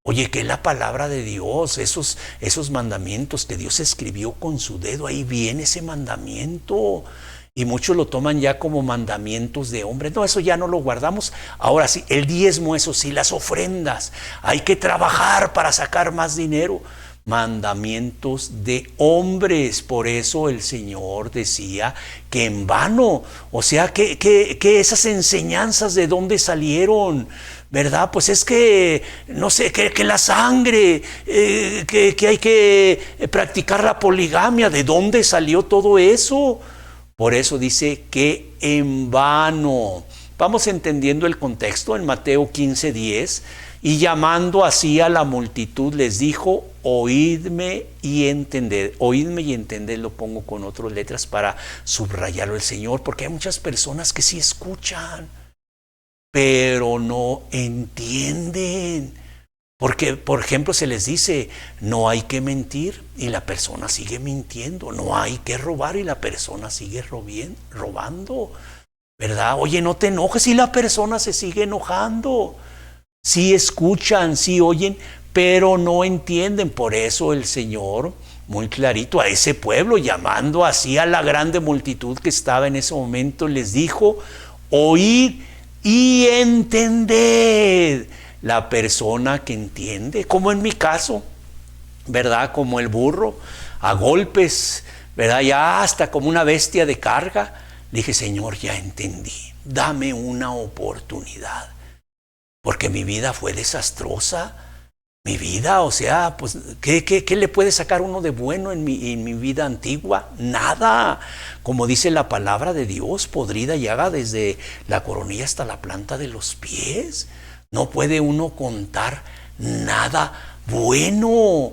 Oye, que es la palabra de Dios, esos mandamientos que Dios escribió con su dedo, ahí viene ese mandamiento. Y muchos lo toman ya como mandamientos de hombres. No, eso ya no lo guardamos. Ahora sí, el diezmo, eso sí, las ofrendas. Hay que trabajar para sacar más dinero. Mandamientos de hombres. Por eso el Señor decía que en vano. O sea, que esas enseñanzas de dónde salieron, ¿verdad? Pues es que, no sé, que la sangre, que hay que practicar la poligamia. ¿De dónde salió todo eso? Por eso dice que en vano. Vamos entendiendo el contexto en Mateo 15:10. Y llamando así a la multitud les dijo, oídme y entended. Oídme y entended lo pongo con otras letras para subrayarlo el Señor, porque hay muchas personas que sí escuchan, pero no entienden. Porque, por ejemplo, se les dice, no hay que mentir y la persona sigue mintiendo. No hay que robar y la persona sigue robando, ¿verdad? Oye, no te enojes y la persona se sigue enojando. Sí escuchan, sí oyen, pero no entienden. Por eso el Señor, muy clarito a ese pueblo, llamando así a la grande multitud que estaba en ese momento, les dijo, oíd y entended. La persona que entiende, como en mi caso, ¿verdad? Como el burro, a golpes, ¿verdad? Ya hasta como una bestia de carga. Dije, Señor, ya entendí, dame una oportunidad. Porque mi vida fue desastrosa. Mi vida, o sea, pues, ¿qué le puede sacar uno de bueno en mi vida antigua? Nada. Como dice la palabra de Dios, podrida y haga desde la coronilla hasta la planta de los pies. No puede uno contar nada bueno,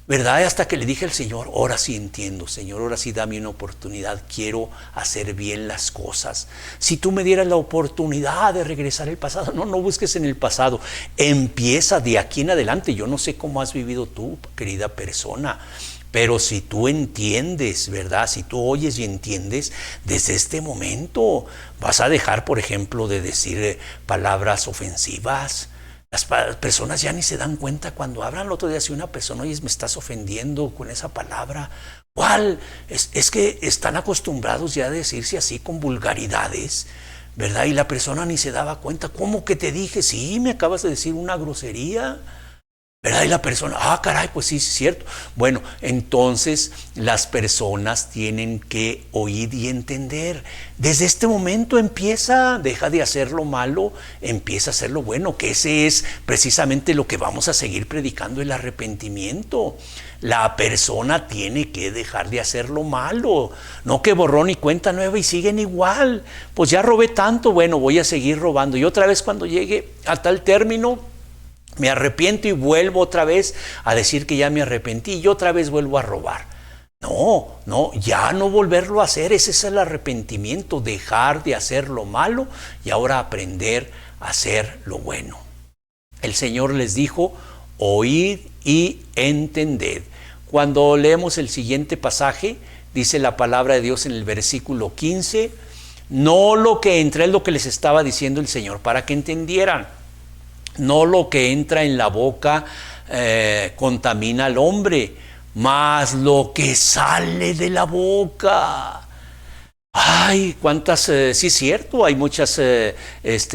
¿verdad? Hasta que le dije al Señor, ahora sí entiendo, Señor, ahora sí dame una oportunidad, quiero hacer bien las cosas. Si tú me dieras la oportunidad de regresar al pasado, no busques en el pasado, empieza de aquí en adelante. Yo no sé cómo has vivido tú, querida persona, pero si tú entiendes, ¿verdad? Si tú oyes y entiendes, desde este momento vas a dejar, por ejemplo, de decir palabras ofensivas. Las personas ya ni se dan cuenta cuando hablan. El otro día, si una persona, oye, me estás ofendiendo con esa palabra, ¿cuál? Es que están acostumbrados ya a decirse así con vulgaridades, ¿verdad? Y la persona ni se daba cuenta. ¿Cómo que te dije? Sí, me acabas de decir una grosería, ¿verdad? Y la persona, caray, pues sí, es cierto. Bueno, entonces las personas tienen que oír y entender. Desde este momento deja de hacer lo malo, empieza a hacer lo bueno, que ese es precisamente lo que vamos a seguir predicando, el arrepentimiento. La persona tiene que dejar de hacer lo malo, no que borrón y cuenta nueva y siguen igual. Pues ya robé tanto, bueno, voy a seguir robando. Y otra vez cuando llegue a tal término, me arrepiento y vuelvo otra vez a decir que ya me arrepentí y otra vez vuelvo a robar. No, ya no volverlo a hacer. Ese es el arrepentimiento, dejar de hacer lo malo y ahora aprender a hacer lo bueno. El Señor les dijo, oíd y entended. Cuando leemos el siguiente pasaje, dice la palabra de Dios en el versículo 15, no lo que entra, es lo que les estaba diciendo el Señor, para que entendieran. No lo que entra en la boca contamina al hombre, mas lo que sale de la boca. Ay, cuántas, sí es cierto, hay muchas,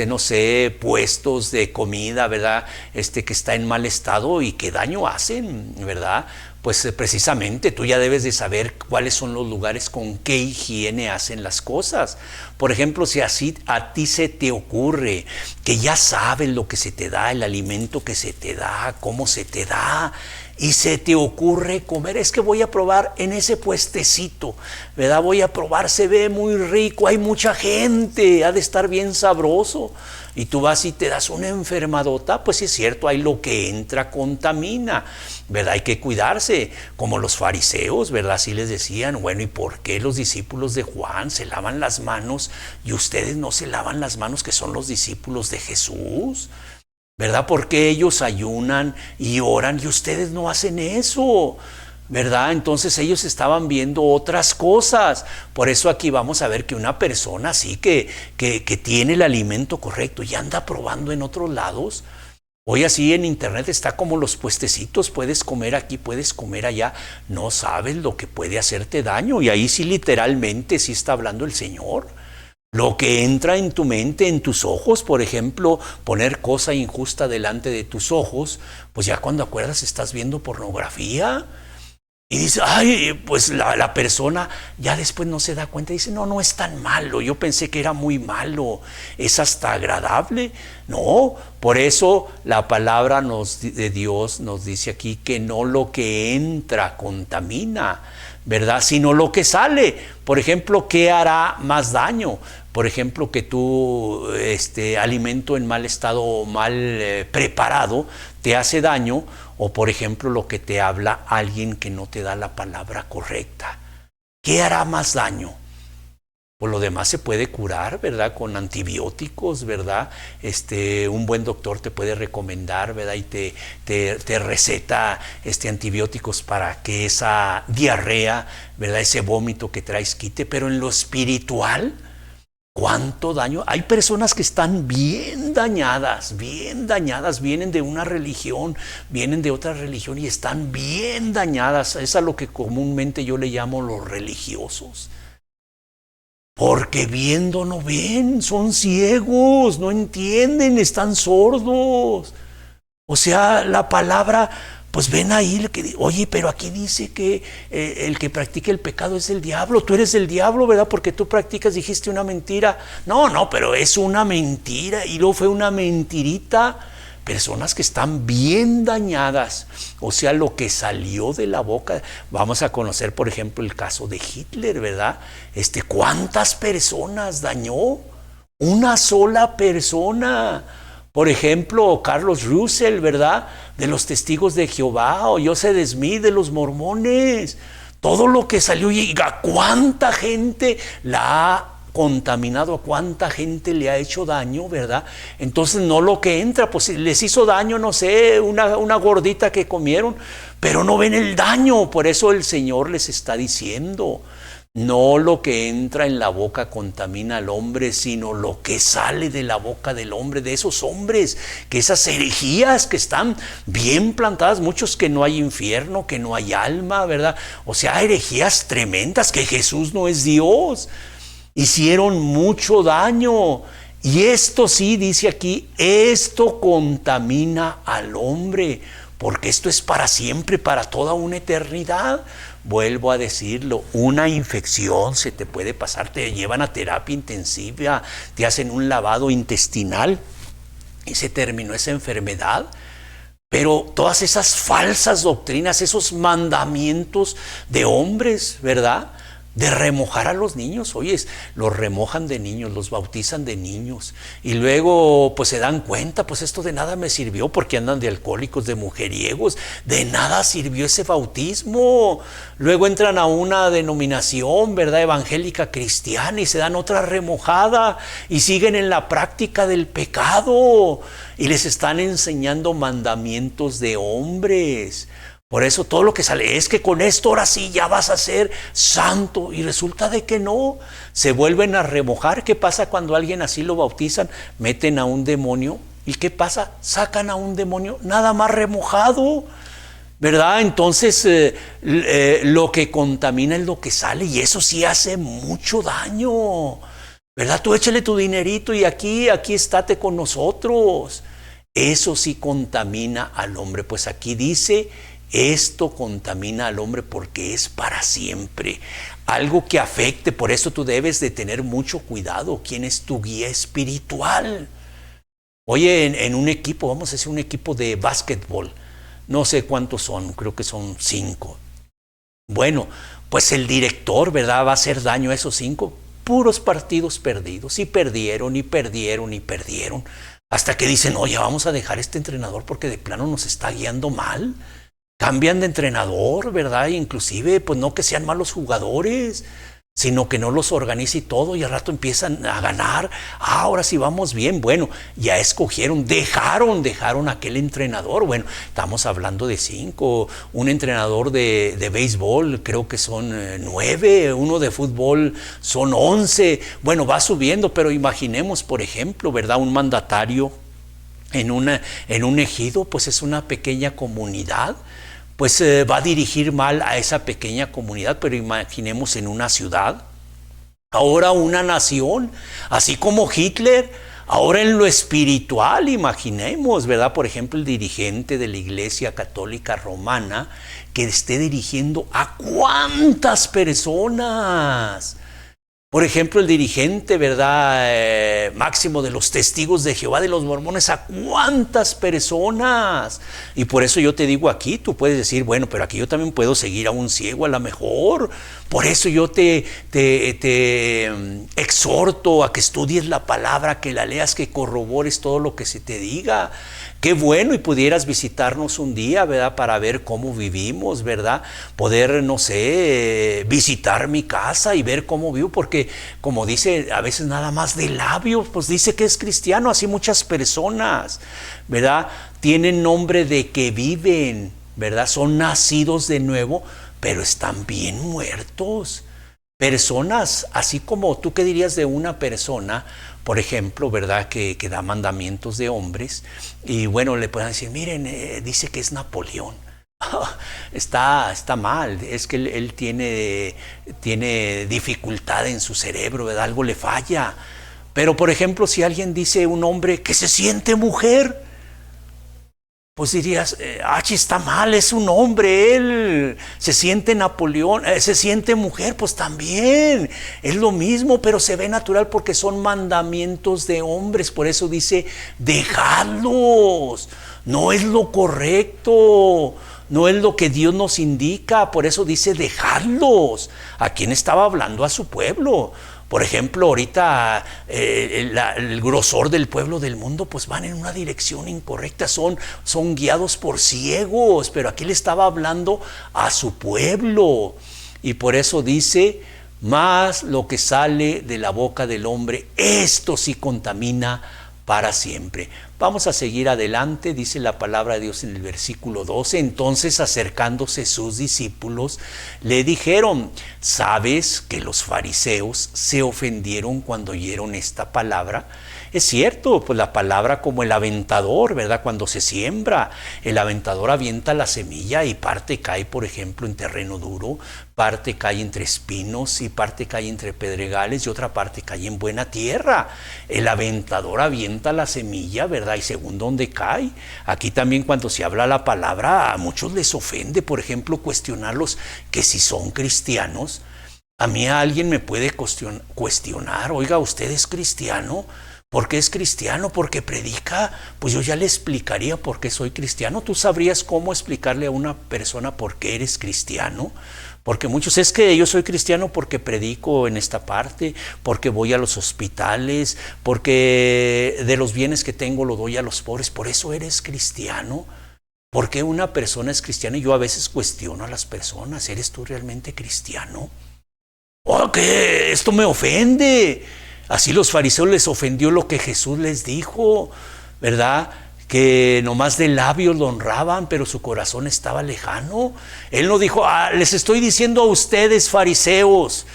no sé, puestos de comida, ¿verdad? Que está en mal estado y que daño hacen, ¿verdad? Pues precisamente tú ya debes de saber cuáles son los lugares con qué higiene hacen las cosas. Por ejemplo, si así a ti se te ocurre que ya sabes lo que se te da, el alimento que se te da, cómo se te da, y se te ocurre comer, es que voy a probar en ese puestecito, ¿verdad? Voy a probar, se ve muy rico, hay mucha gente, ha de estar bien sabroso. Y tú vas y te das una enfermadota, pues sí es cierto, ahí lo que entra contamina, ¿verdad? Hay que cuidarse, como los fariseos, ¿verdad? Así les decían, bueno, ¿y por qué los discípulos de Juan se lavan las manos y ustedes no se lavan las manos, que son los discípulos de Jesús? ¿Verdad? Porque ellos ayunan y oran y ustedes no hacen eso, ¿verdad? Entonces ellos estaban viendo otras cosas. Por eso aquí vamos a ver que una persona así que tiene el alimento correcto y anda probando en otros lados. Hoy así en internet está como los puestecitos, puedes comer aquí, puedes comer allá, no sabes lo que puede hacerte daño. Y ahí sí literalmente sí está hablando el Señor. Lo que entra en tu mente, en tus ojos, por ejemplo, poner cosa injusta delante de tus ojos, pues ya cuando acuerdas estás viendo pornografía y dices, ay, pues la persona ya después no se da cuenta y dice, no, no es tan malo, yo pensé que era muy malo, es hasta agradable. No, por eso la palabra de Dios nos dice aquí que no lo que entra contamina, ¿verdad? Sino lo que sale. Por ejemplo, ¿qué hará más daño? Por ejemplo, que tu alimento en mal estado o mal preparado te hace daño, o por ejemplo lo que te habla alguien que no te da la palabra correcta. ¿Qué hará más daño? Por lo demás se puede curar, ¿verdad? Con antibióticos, ¿verdad? Un buen doctor te puede recomendar, ¿verdad? Y te receta antibióticos para que esa diarrea, ¿verdad? Ese vómito que traes quite. Pero en lo espiritual, ¿cuánto daño? Hay personas que están bien dañadas, vienen de una religión, vienen de otra religión y están bien dañadas. Es a lo que comúnmente yo le llamo los religiosos. Porque viendo no ven, son ciegos, no entienden, están sordos. O sea, la palabra, pues ven ahí, oye, pero aquí dice que el que practica el pecado es el diablo. Tú eres el diablo, ¿verdad? Porque tú practicas, dijiste una mentira. No, pero es una mentira y luego fue una mentirita. Personas que están bien dañadas, o sea, lo que salió de la boca. Vamos a conocer, por ejemplo, el caso de Hitler, ¿verdad? ¿Cuántas personas dañó? Una sola persona. Por ejemplo, Carlos Russell, ¿verdad? De los Testigos de Jehová, o Joseph Smith de los Mormones. Todo lo que salió, y a cuánta gente la ha contaminado, a cuánta gente le ha hecho daño, ¿verdad? Entonces no lo que entra, pues les hizo daño, no sé, una gordita que comieron, pero no ven el daño. Por eso el Señor les está diciendo, no lo que entra en la boca contamina al hombre, sino lo que sale de la boca del hombre, de esos hombres, que esas herejías que están bien plantadas, muchos que no hay infierno, que no hay alma, ¿verdad? O sea, herejías tremendas, que Jesús no es Dios. Hicieron mucho daño. Y esto sí, dice aquí, esto contamina al hombre, porque esto es para siempre, para toda una eternidad. Vuelvo a decirlo, una infección se te puede pasar, te llevan a terapia intensiva, te hacen un lavado intestinal y se terminó esa enfermedad. Pero todas esas falsas doctrinas, esos mandamientos de hombres, ¿verdad?, de remojar a los niños, oye, los remojan de niños, los bautizan de niños, y luego pues se dan cuenta, pues esto de nada me sirvió, porque andan de alcohólicos, de mujeriegos, de nada sirvió ese bautismo. Luego entran a una denominación, ¿verdad?, evangélica cristiana, y se dan otra remojada, y siguen en la práctica del pecado, y les están enseñando mandamientos de hombres. Por eso todo lo que sale es que con esto ahora sí ya vas a ser santo, y resulta de que no, se vuelven a remojar. ¿Qué pasa cuando a alguien así lo bautizan? Meten a un demonio, ¿y qué pasa? Sacan a un demonio nada más remojado. ¿verdad? Entonces lo que contamina es lo que sale y eso sí hace mucho daño, ¿verdad? Tú échale tu dinerito y aquí estate con nosotros. Eso sí contamina al hombre. Pues aquí dice, esto contamina al hombre porque es para siempre. Algo que afecte, por eso tú debes de tener mucho cuidado. ¿Quién es tu guía espiritual? Oye, en un equipo, vamos a decir un equipo de básquetbol, no sé cuántos son, creo que son 5. Bueno, pues el director, ¿verdad? Va a hacer daño a esos 5, puros partidos perdidos, y perdieron, y perdieron, y perdieron, hasta que dicen, oye, vamos a dejar este entrenador porque de plano nos está guiando mal. Cambian de entrenador, ¿verdad? Inclusive, pues no que sean malos jugadores, sino que no los organice y todo, y al rato empiezan a ganar. Ahora sí vamos bien. Bueno, ya escogieron, dejaron a aquel entrenador. Bueno, estamos hablando de 5. Un entrenador de béisbol, creo que son 9. Uno de fútbol son 11. Bueno, va subiendo, pero imaginemos, por ejemplo, ¿verdad? Un mandatario en un ejido, pues es una pequeña comunidad. Pues va a dirigir mal a esa pequeña comunidad, pero imaginemos en una ciudad, ahora una nación, así como Hitler, ahora en lo espiritual, imaginemos, ¿verdad? Por ejemplo, el dirigente de la Iglesia Católica Romana que esté dirigiendo a ¿cuántas personas? Por ejemplo, el dirigente, ¿verdad? Máximo de los testigos de Jehová, de los mormones, ¿a cuántas personas? Y por eso yo te digo aquí, tú puedes decir, bueno, pero aquí yo también puedo seguir a un ciego a lo mejor. Por eso yo te exhorto a que estudies la palabra, que la leas, que corrobores todo lo que se te diga. Qué bueno, y pudieras visitarnos un día, ¿verdad? Para ver cómo vivimos, ¿verdad? Poder, no sé, visitar mi casa y ver cómo vivo, porque como dice, a veces nada más de labios, pues dice que es cristiano, así muchas personas, ¿verdad? Tienen nombre de que viven, ¿verdad? Son nacidos de nuevo, pero están bien muertos. Personas, así como tú, ¿qué dirías de una persona, por ejemplo, verdad, que da mandamientos de hombres? Y bueno, le pueden decir, miren, dice que es Napoleón. Está mal, es que él tiene dificultad en su cerebro, ¿verdad? Algo le falla. Pero, por ejemplo, si alguien dice un hombre que se siente mujer, pues dirías, está mal, es un hombre, él se siente Napoleón, se siente mujer, pues también, es lo mismo, pero se ve natural porque son mandamientos de hombres. Por eso dice, dejadlos, no es lo correcto, no es lo que Dios nos indica, por eso dice, dejadlos. ¿A quién estaba hablando? A su pueblo. Por ejemplo, ahorita el grosor del pueblo del mundo pues van en una dirección incorrecta, son guiados por ciegos, pero aquí le estaba hablando a su pueblo. Y por eso dice, más lo que sale de la boca del hombre, esto sí contamina para siempre. Vamos a seguir adelante, dice la palabra de Dios en el versículo 12. Entonces, acercándose sus discípulos, le dijeron, ¿sabes que los fariseos se ofendieron cuando oyeron esta palabra? Es cierto, pues la palabra como el aventador, ¿verdad? Cuando se siembra, el aventador avienta la semilla y parte cae, por ejemplo, en terreno duro, parte cae entre espinos y parte cae entre pedregales y otra parte cae en buena tierra. El aventador avienta la semilla, ¿verdad? Y según dónde cae. Aquí también cuando se habla la palabra, a muchos les ofende, por ejemplo, cuestionarlos que si son cristianos. A mí alguien me puede cuestionar, oiga, ¿usted es cristiano? ¿Por qué es cristiano? ¿Porque predica? Pues yo ya le explicaría por qué soy cristiano. ¿Tú sabrías cómo explicarle a una persona por qué eres cristiano? Porque muchos, es que yo soy cristiano porque predico en esta parte, porque voy a los hospitales, porque de los bienes que tengo lo doy a los pobres. ¿Por eso eres cristiano? ¿Por qué una persona es cristiana? Y yo a veces cuestiono a las personas, ¿eres tú realmente cristiano? ¡Oh, que esto me ofende! Así los fariseos les ofendió lo que Jesús les dijo, ¿verdad? Que nomás de labios lo honraban, pero su corazón estaba lejano. Él no dijo, les estoy diciendo a ustedes, fariseos,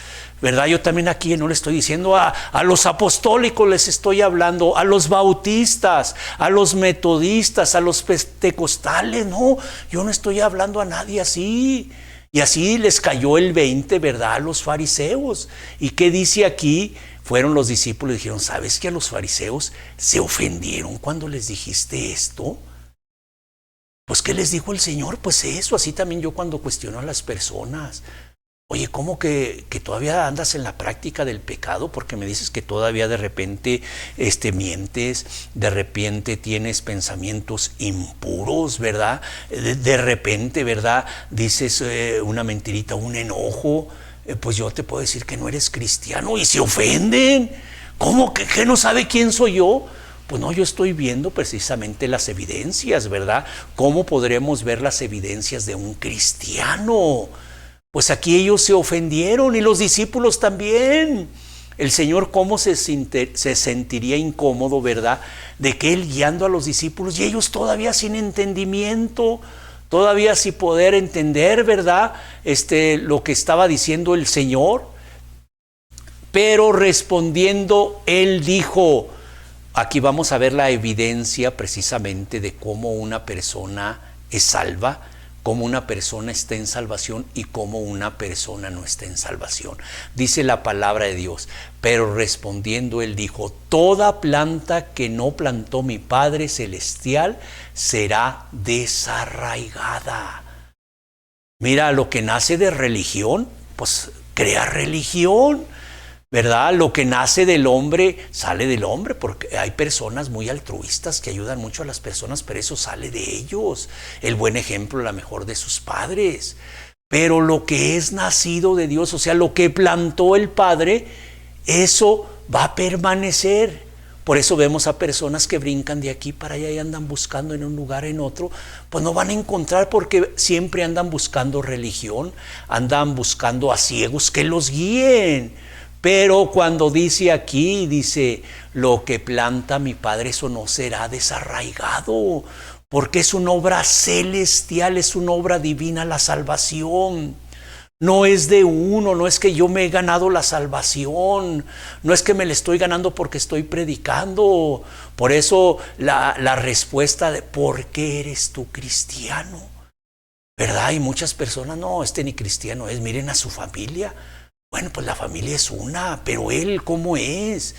¿verdad? Yo también aquí no le estoy diciendo a los apostólicos, les estoy hablando, a los bautistas, a los metodistas, a los pentecostales. No, yo no estoy hablando a nadie así. Y así les cayó el 20, ¿verdad? A los fariseos. ¿Y qué dice aquí? Fueron los discípulos y dijeron, ¿sabes que a los fariseos se ofendieron cuando les dijiste esto? Pues ¿qué les dijo el Señor? Pues eso, así también yo cuando cuestiono a las personas. Oye, ¿cómo que todavía andas en la práctica del pecado? Porque me dices que todavía de repente mientes, de repente tienes pensamientos impuros, ¿verdad? De repente, ¿verdad? Dices una mentirita, un enojo. Pues yo te puedo decir que no eres cristiano y se ofenden. ¿Cómo que no sabe quién soy yo? Pues no, yo estoy viendo precisamente las evidencias, ¿verdad? ¿Cómo podremos ver las evidencias de un cristiano? Pues aquí ellos se ofendieron y los discípulos también. El Señor cómo se sentiría incómodo, ¿verdad? De que Él guiando a los discípulos y ellos todavía sin entendimiento, todavía sin poder entender, ¿verdad? Lo que estaba diciendo el Señor. Pero respondiendo, Él dijo, aquí vamos a ver la evidencia precisamente de cómo una persona es salva, cómo una persona está en salvación y cómo una persona no está en salvación. Dice la palabra de Dios, pero respondiendo Él dijo, toda planta que no plantó mi Padre Celestial será desarraigada. Mira, lo que nace de religión, pues crea religión, ¿verdad? Lo que nace del hombre, sale del hombre, porque hay personas muy altruistas que ayudan mucho a las personas, pero eso sale de ellos. El buen ejemplo, la mejor de sus padres. Pero lo que es nacido de Dios, o sea, lo que plantó el Padre, eso va a permanecer. Por eso vemos a personas que brincan de aquí para allá y andan buscando en un lugar, en otro. Pues no van a encontrar porque siempre andan buscando religión, andan buscando a ciegos que los guíen. Pero cuando dice aquí, dice, lo que planta mi Padre, eso no será desarraigado, porque es una obra celestial, es una obra divina la salvación. No es de uno, no es que yo me he ganado la salvación, no es que me la estoy ganando porque estoy predicando. Por eso la respuesta de ¿por qué eres tú cristiano? ¿Verdad? Y muchas personas, no, ni cristiano es, miren a su familia. Bueno, pues la familia es una, pero él, ¿cómo es?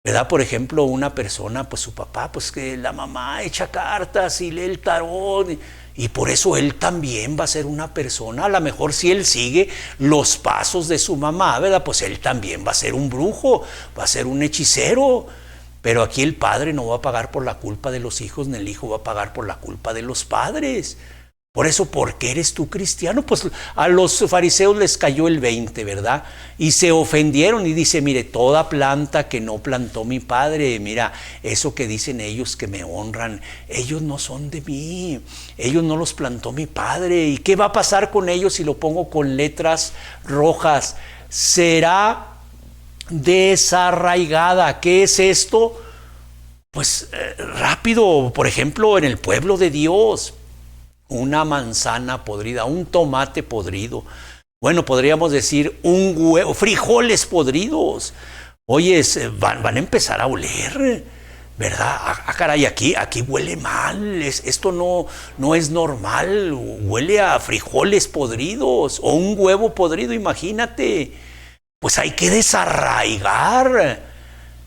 ¿Verdad? Por ejemplo, una persona, pues su papá, pues que la mamá echa cartas y lee el tarot, y por eso él también va a ser una persona, a lo mejor si él sigue los pasos de su mamá, ¿verdad? Pues él también va a ser un brujo, va a ser un hechicero. Pero aquí el padre no va a pagar por la culpa de los hijos, ni el hijo va a pagar por la culpa de los padres. Por eso, ¿por qué eres tú cristiano? Pues a los fariseos les cayó el 20, ¿verdad? Y se ofendieron y dice, mire, toda planta que no plantó mi Padre, mira, eso que dicen ellos que me honran, ellos no son de mí, ellos no los plantó mi Padre. ¿Y qué va a pasar con ellos si lo pongo con letras rojas? Será desarraigada. ¿Qué es esto? Pues rápido, por ejemplo, en el pueblo de Dios. Una manzana podrida, un tomate podrido, bueno, podríamos decir un huevo, frijoles podridos. Oye, van a empezar a oler, ¿verdad? Caray, aquí huele mal, esto no es normal, huele a frijoles podridos o un huevo podrido, imagínate. Pues hay que desarraigar.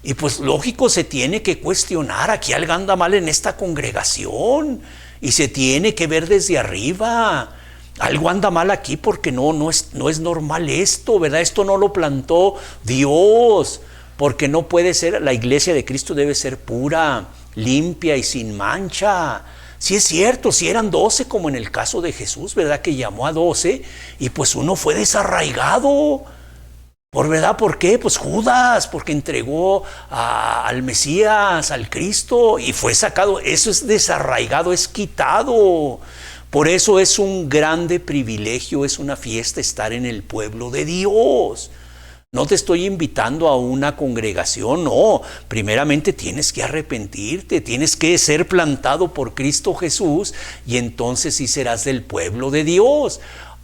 Y pues lógico, se tiene que cuestionar, aquí algo anda mal en esta congregación. Y se tiene que ver desde arriba. Algo anda mal aquí porque no es normal esto, ¿verdad? Esto no lo plantó Dios, porque no puede ser, la iglesia de Cristo debe ser pura, limpia y sin mancha. Sí es cierto, si eran 12 como en el caso de Jesús, ¿verdad? Que llamó a 12 y pues uno fue desarraigado. ¿Verdad? ¿Por qué? Pues Judas, porque entregó al Mesías, al Cristo, y fue sacado. Eso es desarraigado, es quitado. Por eso es un grande privilegio, es una fiesta estar en el pueblo de Dios. No te estoy invitando a una congregación, no. Primeramente tienes que arrepentirte, tienes que ser plantado por Cristo Jesús, y entonces sí serás del pueblo de Dios.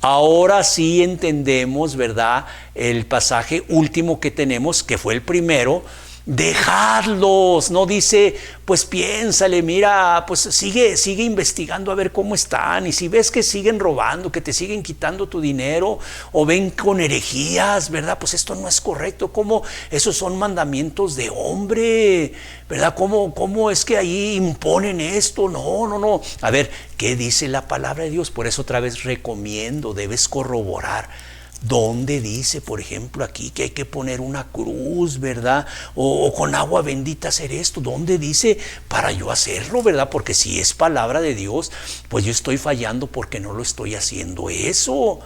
Ahora sí entendemos, ¿verdad? El pasaje último que tenemos, que fue el primero. Dejadlos, no dice, pues piénsale, mira, pues sigue investigando a ver cómo están, y si ves que siguen robando, que te siguen quitando tu dinero, o ven con herejías, ¿verdad? Pues esto no es correcto. ¿Cómo? Esos son mandamientos de hombre, ¿verdad? ¿Cómo es que ahí imponen esto? No. A ver, ¿qué dice la palabra de Dios? Por eso otra vez recomiendo, debes corroborar. ¿Dónde dice, por ejemplo, aquí que hay que poner una cruz, ¿verdad? O con agua bendita hacer esto. ¿Dónde dice para yo hacerlo, verdad? Porque si es palabra de Dios, pues yo estoy fallando porque no lo estoy haciendo eso.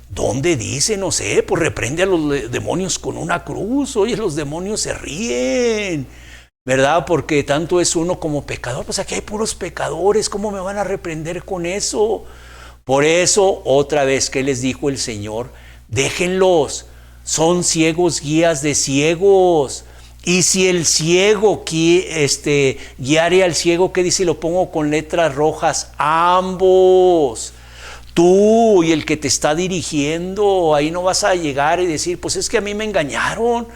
¿Dónde dice? No sé, pues reprende a los demonios con una cruz. Oye, los demonios se ríen, ¿verdad? Porque tanto es uno como pecador. Pues aquí hay puros pecadores. ¿Cómo me van a reprender con eso? Por eso, otra vez, ¿qué les dijo el Señor? Déjenlos, son ciegos guías de ciegos. Y si el ciego guiare al ciego, ¿qué dice? Lo pongo con letras rojas, ambos. Tú y el que te está dirigiendo, ahí no vas a llegar y decir, pues es que a mí me engañaron.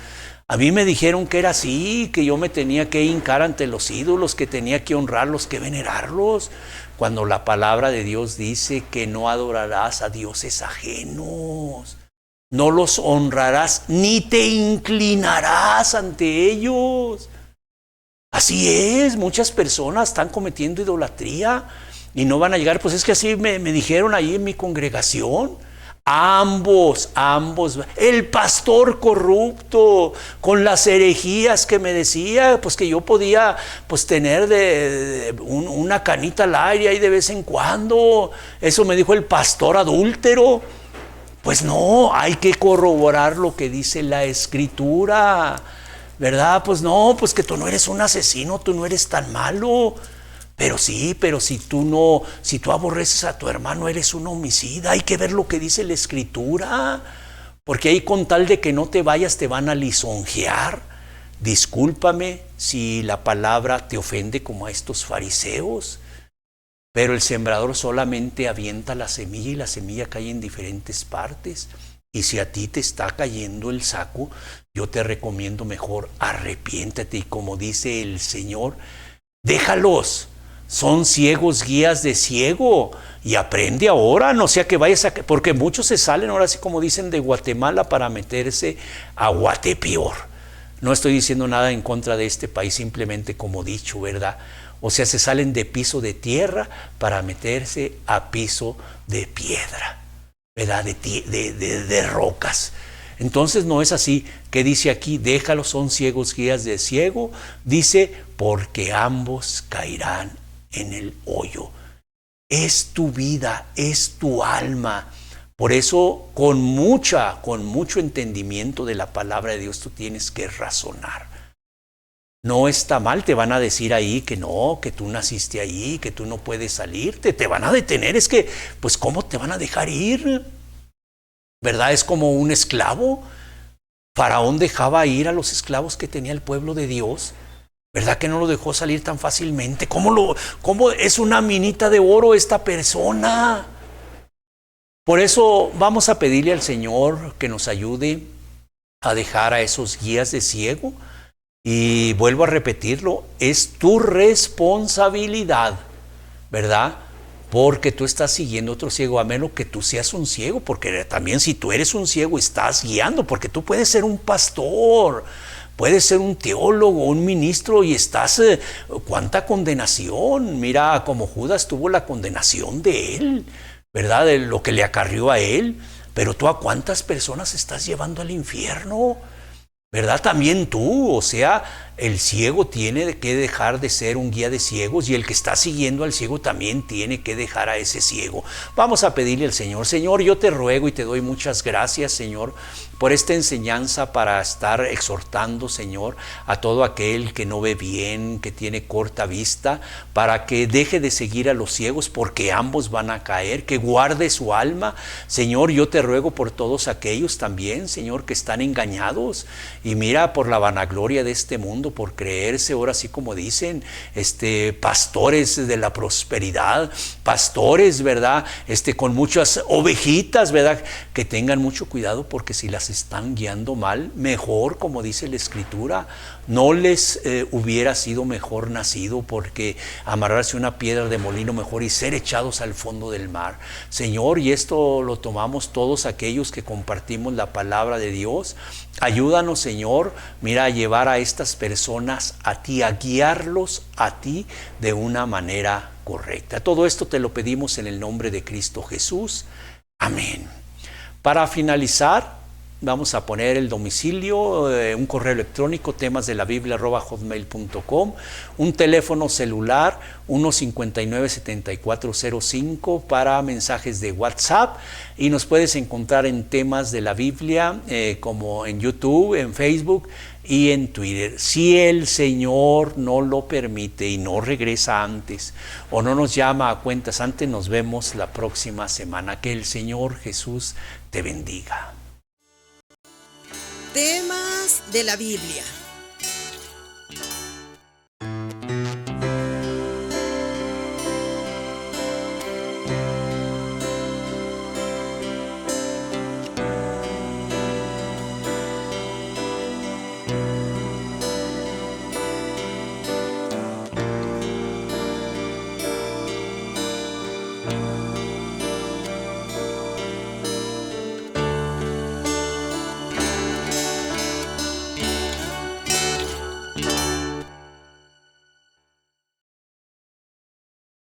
A mí me dijeron que era así, que yo me tenía que hincar ante los ídolos, que tenía que honrarlos, que venerarlos. Cuando la palabra de Dios dice que no adorarás a dioses ajenos. No los honrarás ni te inclinarás ante ellos. Así es, muchas personas están cometiendo idolatría y no van a llegar. Pues es que así me dijeron ahí en mi congregación. Ambos, el pastor corrupto con las herejías que me decía, pues que yo podía pues tener una canita al aire ahí de vez en cuando. Eso me dijo el pastor adúltero. Pues no, hay que corroborar lo que dice la Escritura, ¿verdad? Pues no, pues que tú no eres un asesino, tú no eres tan malo. Pero si tú aborreces a tu hermano, eres un homicida. Hay que ver lo que dice la Escritura, porque ahí con tal de que no te vayas te van a lisonjear. Discúlpame si la palabra te ofende como a estos fariseos, pero el sembrador solamente avienta la semilla y la semilla cae en diferentes partes. Y si a ti te está cayendo el saco, yo te recomiendo mejor arrepiéntate y como dice el Señor, déjalos. Son ciegos guías de ciego y aprende ahora, no sea que vayas porque muchos se salen ahora así como dicen de Guatemala para meterse a Guatepeor. No estoy diciendo nada en contra de este país, simplemente como dicho, ¿verdad? O sea, se salen de piso de tierra para meterse a piso de piedra, ¿verdad? De rocas. Entonces no es así. ¿Qué dice aquí? Déjalos, son ciegos guías de ciego. Dice, porque ambos caerán en el hoyo. Es tu vida, es tu alma. Por eso, con mucho entendimiento de la palabra de Dios, tú tienes que razonar. No está mal, te van a decir ahí que no, que tú naciste ahí, que tú no puedes salirte, te van a detener. Es que, pues, ¿cómo te van a dejar ir? ¿Verdad? Es como un esclavo. Faraón dejaba ir a los esclavos que tenía el pueblo de Dios. ¿Verdad que no lo dejó salir tan fácilmente? ¿Cómo es una minita de oro esta persona? Por eso vamos a pedirle al Señor que nos ayude a dejar a esos guías de ciego. Y vuelvo a repetirlo, es tu responsabilidad, ¿verdad? Porque tú estás siguiendo a otro ciego, a menos que tú seas un ciego, porque también si tú eres un ciego estás guiando, porque tú puedes ser un pastor, puedes ser un teólogo, un ministro y estás, ¿cuánta condenación? Mira, como Judas tuvo la condenación de él, ¿verdad? De lo que le acarrió a él, pero tú a cuántas personas estás llevando al infierno, ¿verdad? También tú, o sea, el ciego tiene que dejar de ser un guía de ciegos y el que está siguiendo al ciego también tiene que dejar a ese ciego. Vamos a pedirle al Señor, Señor, yo te ruego y te doy muchas gracias, Señor, por esta enseñanza para estar exhortando, Señor, a todo aquel que no ve bien, que tiene corta vista, para que deje de seguir a los ciegos porque ambos van a caer, que guarde su alma. Señor, yo te ruego por todos aquellos también, Señor, que están engañados y mira por la vanagloria de este mundo, mundo por creerse, ahora sí como dicen, pastores de la prosperidad, pastores, ¿verdad? Con muchas ovejitas, ¿verdad? Que tengan mucho cuidado, porque si las están guiando mal, mejor, como dice la Escritura, no les hubiera sido mejor nacido, porque amarrarse una piedra de molino mejor y ser echados al fondo del mar. Señor, y esto lo tomamos todos aquellos que compartimos la palabra de Dios. Ayúdanos, Señor, mira, a llevar a estas personas a ti, a guiarlos a ti de una manera correcta. Todo esto te lo pedimos en el nombre de Cristo Jesús. Amén. Para finalizar, vamos a poner el domicilio, un correo electrónico, temasdelabiblia@hotmail.com, un teléfono celular 159-7405 para mensajes de WhatsApp, y nos puedes encontrar en Temas de la Biblia, como en YouTube, en Facebook y en Twitter. Si el Señor no lo permite y no regresa antes, o no nos llama a cuentas antes, nos vemos la próxima semana. Que el Señor Jesús te bendiga. Temas de la Biblia.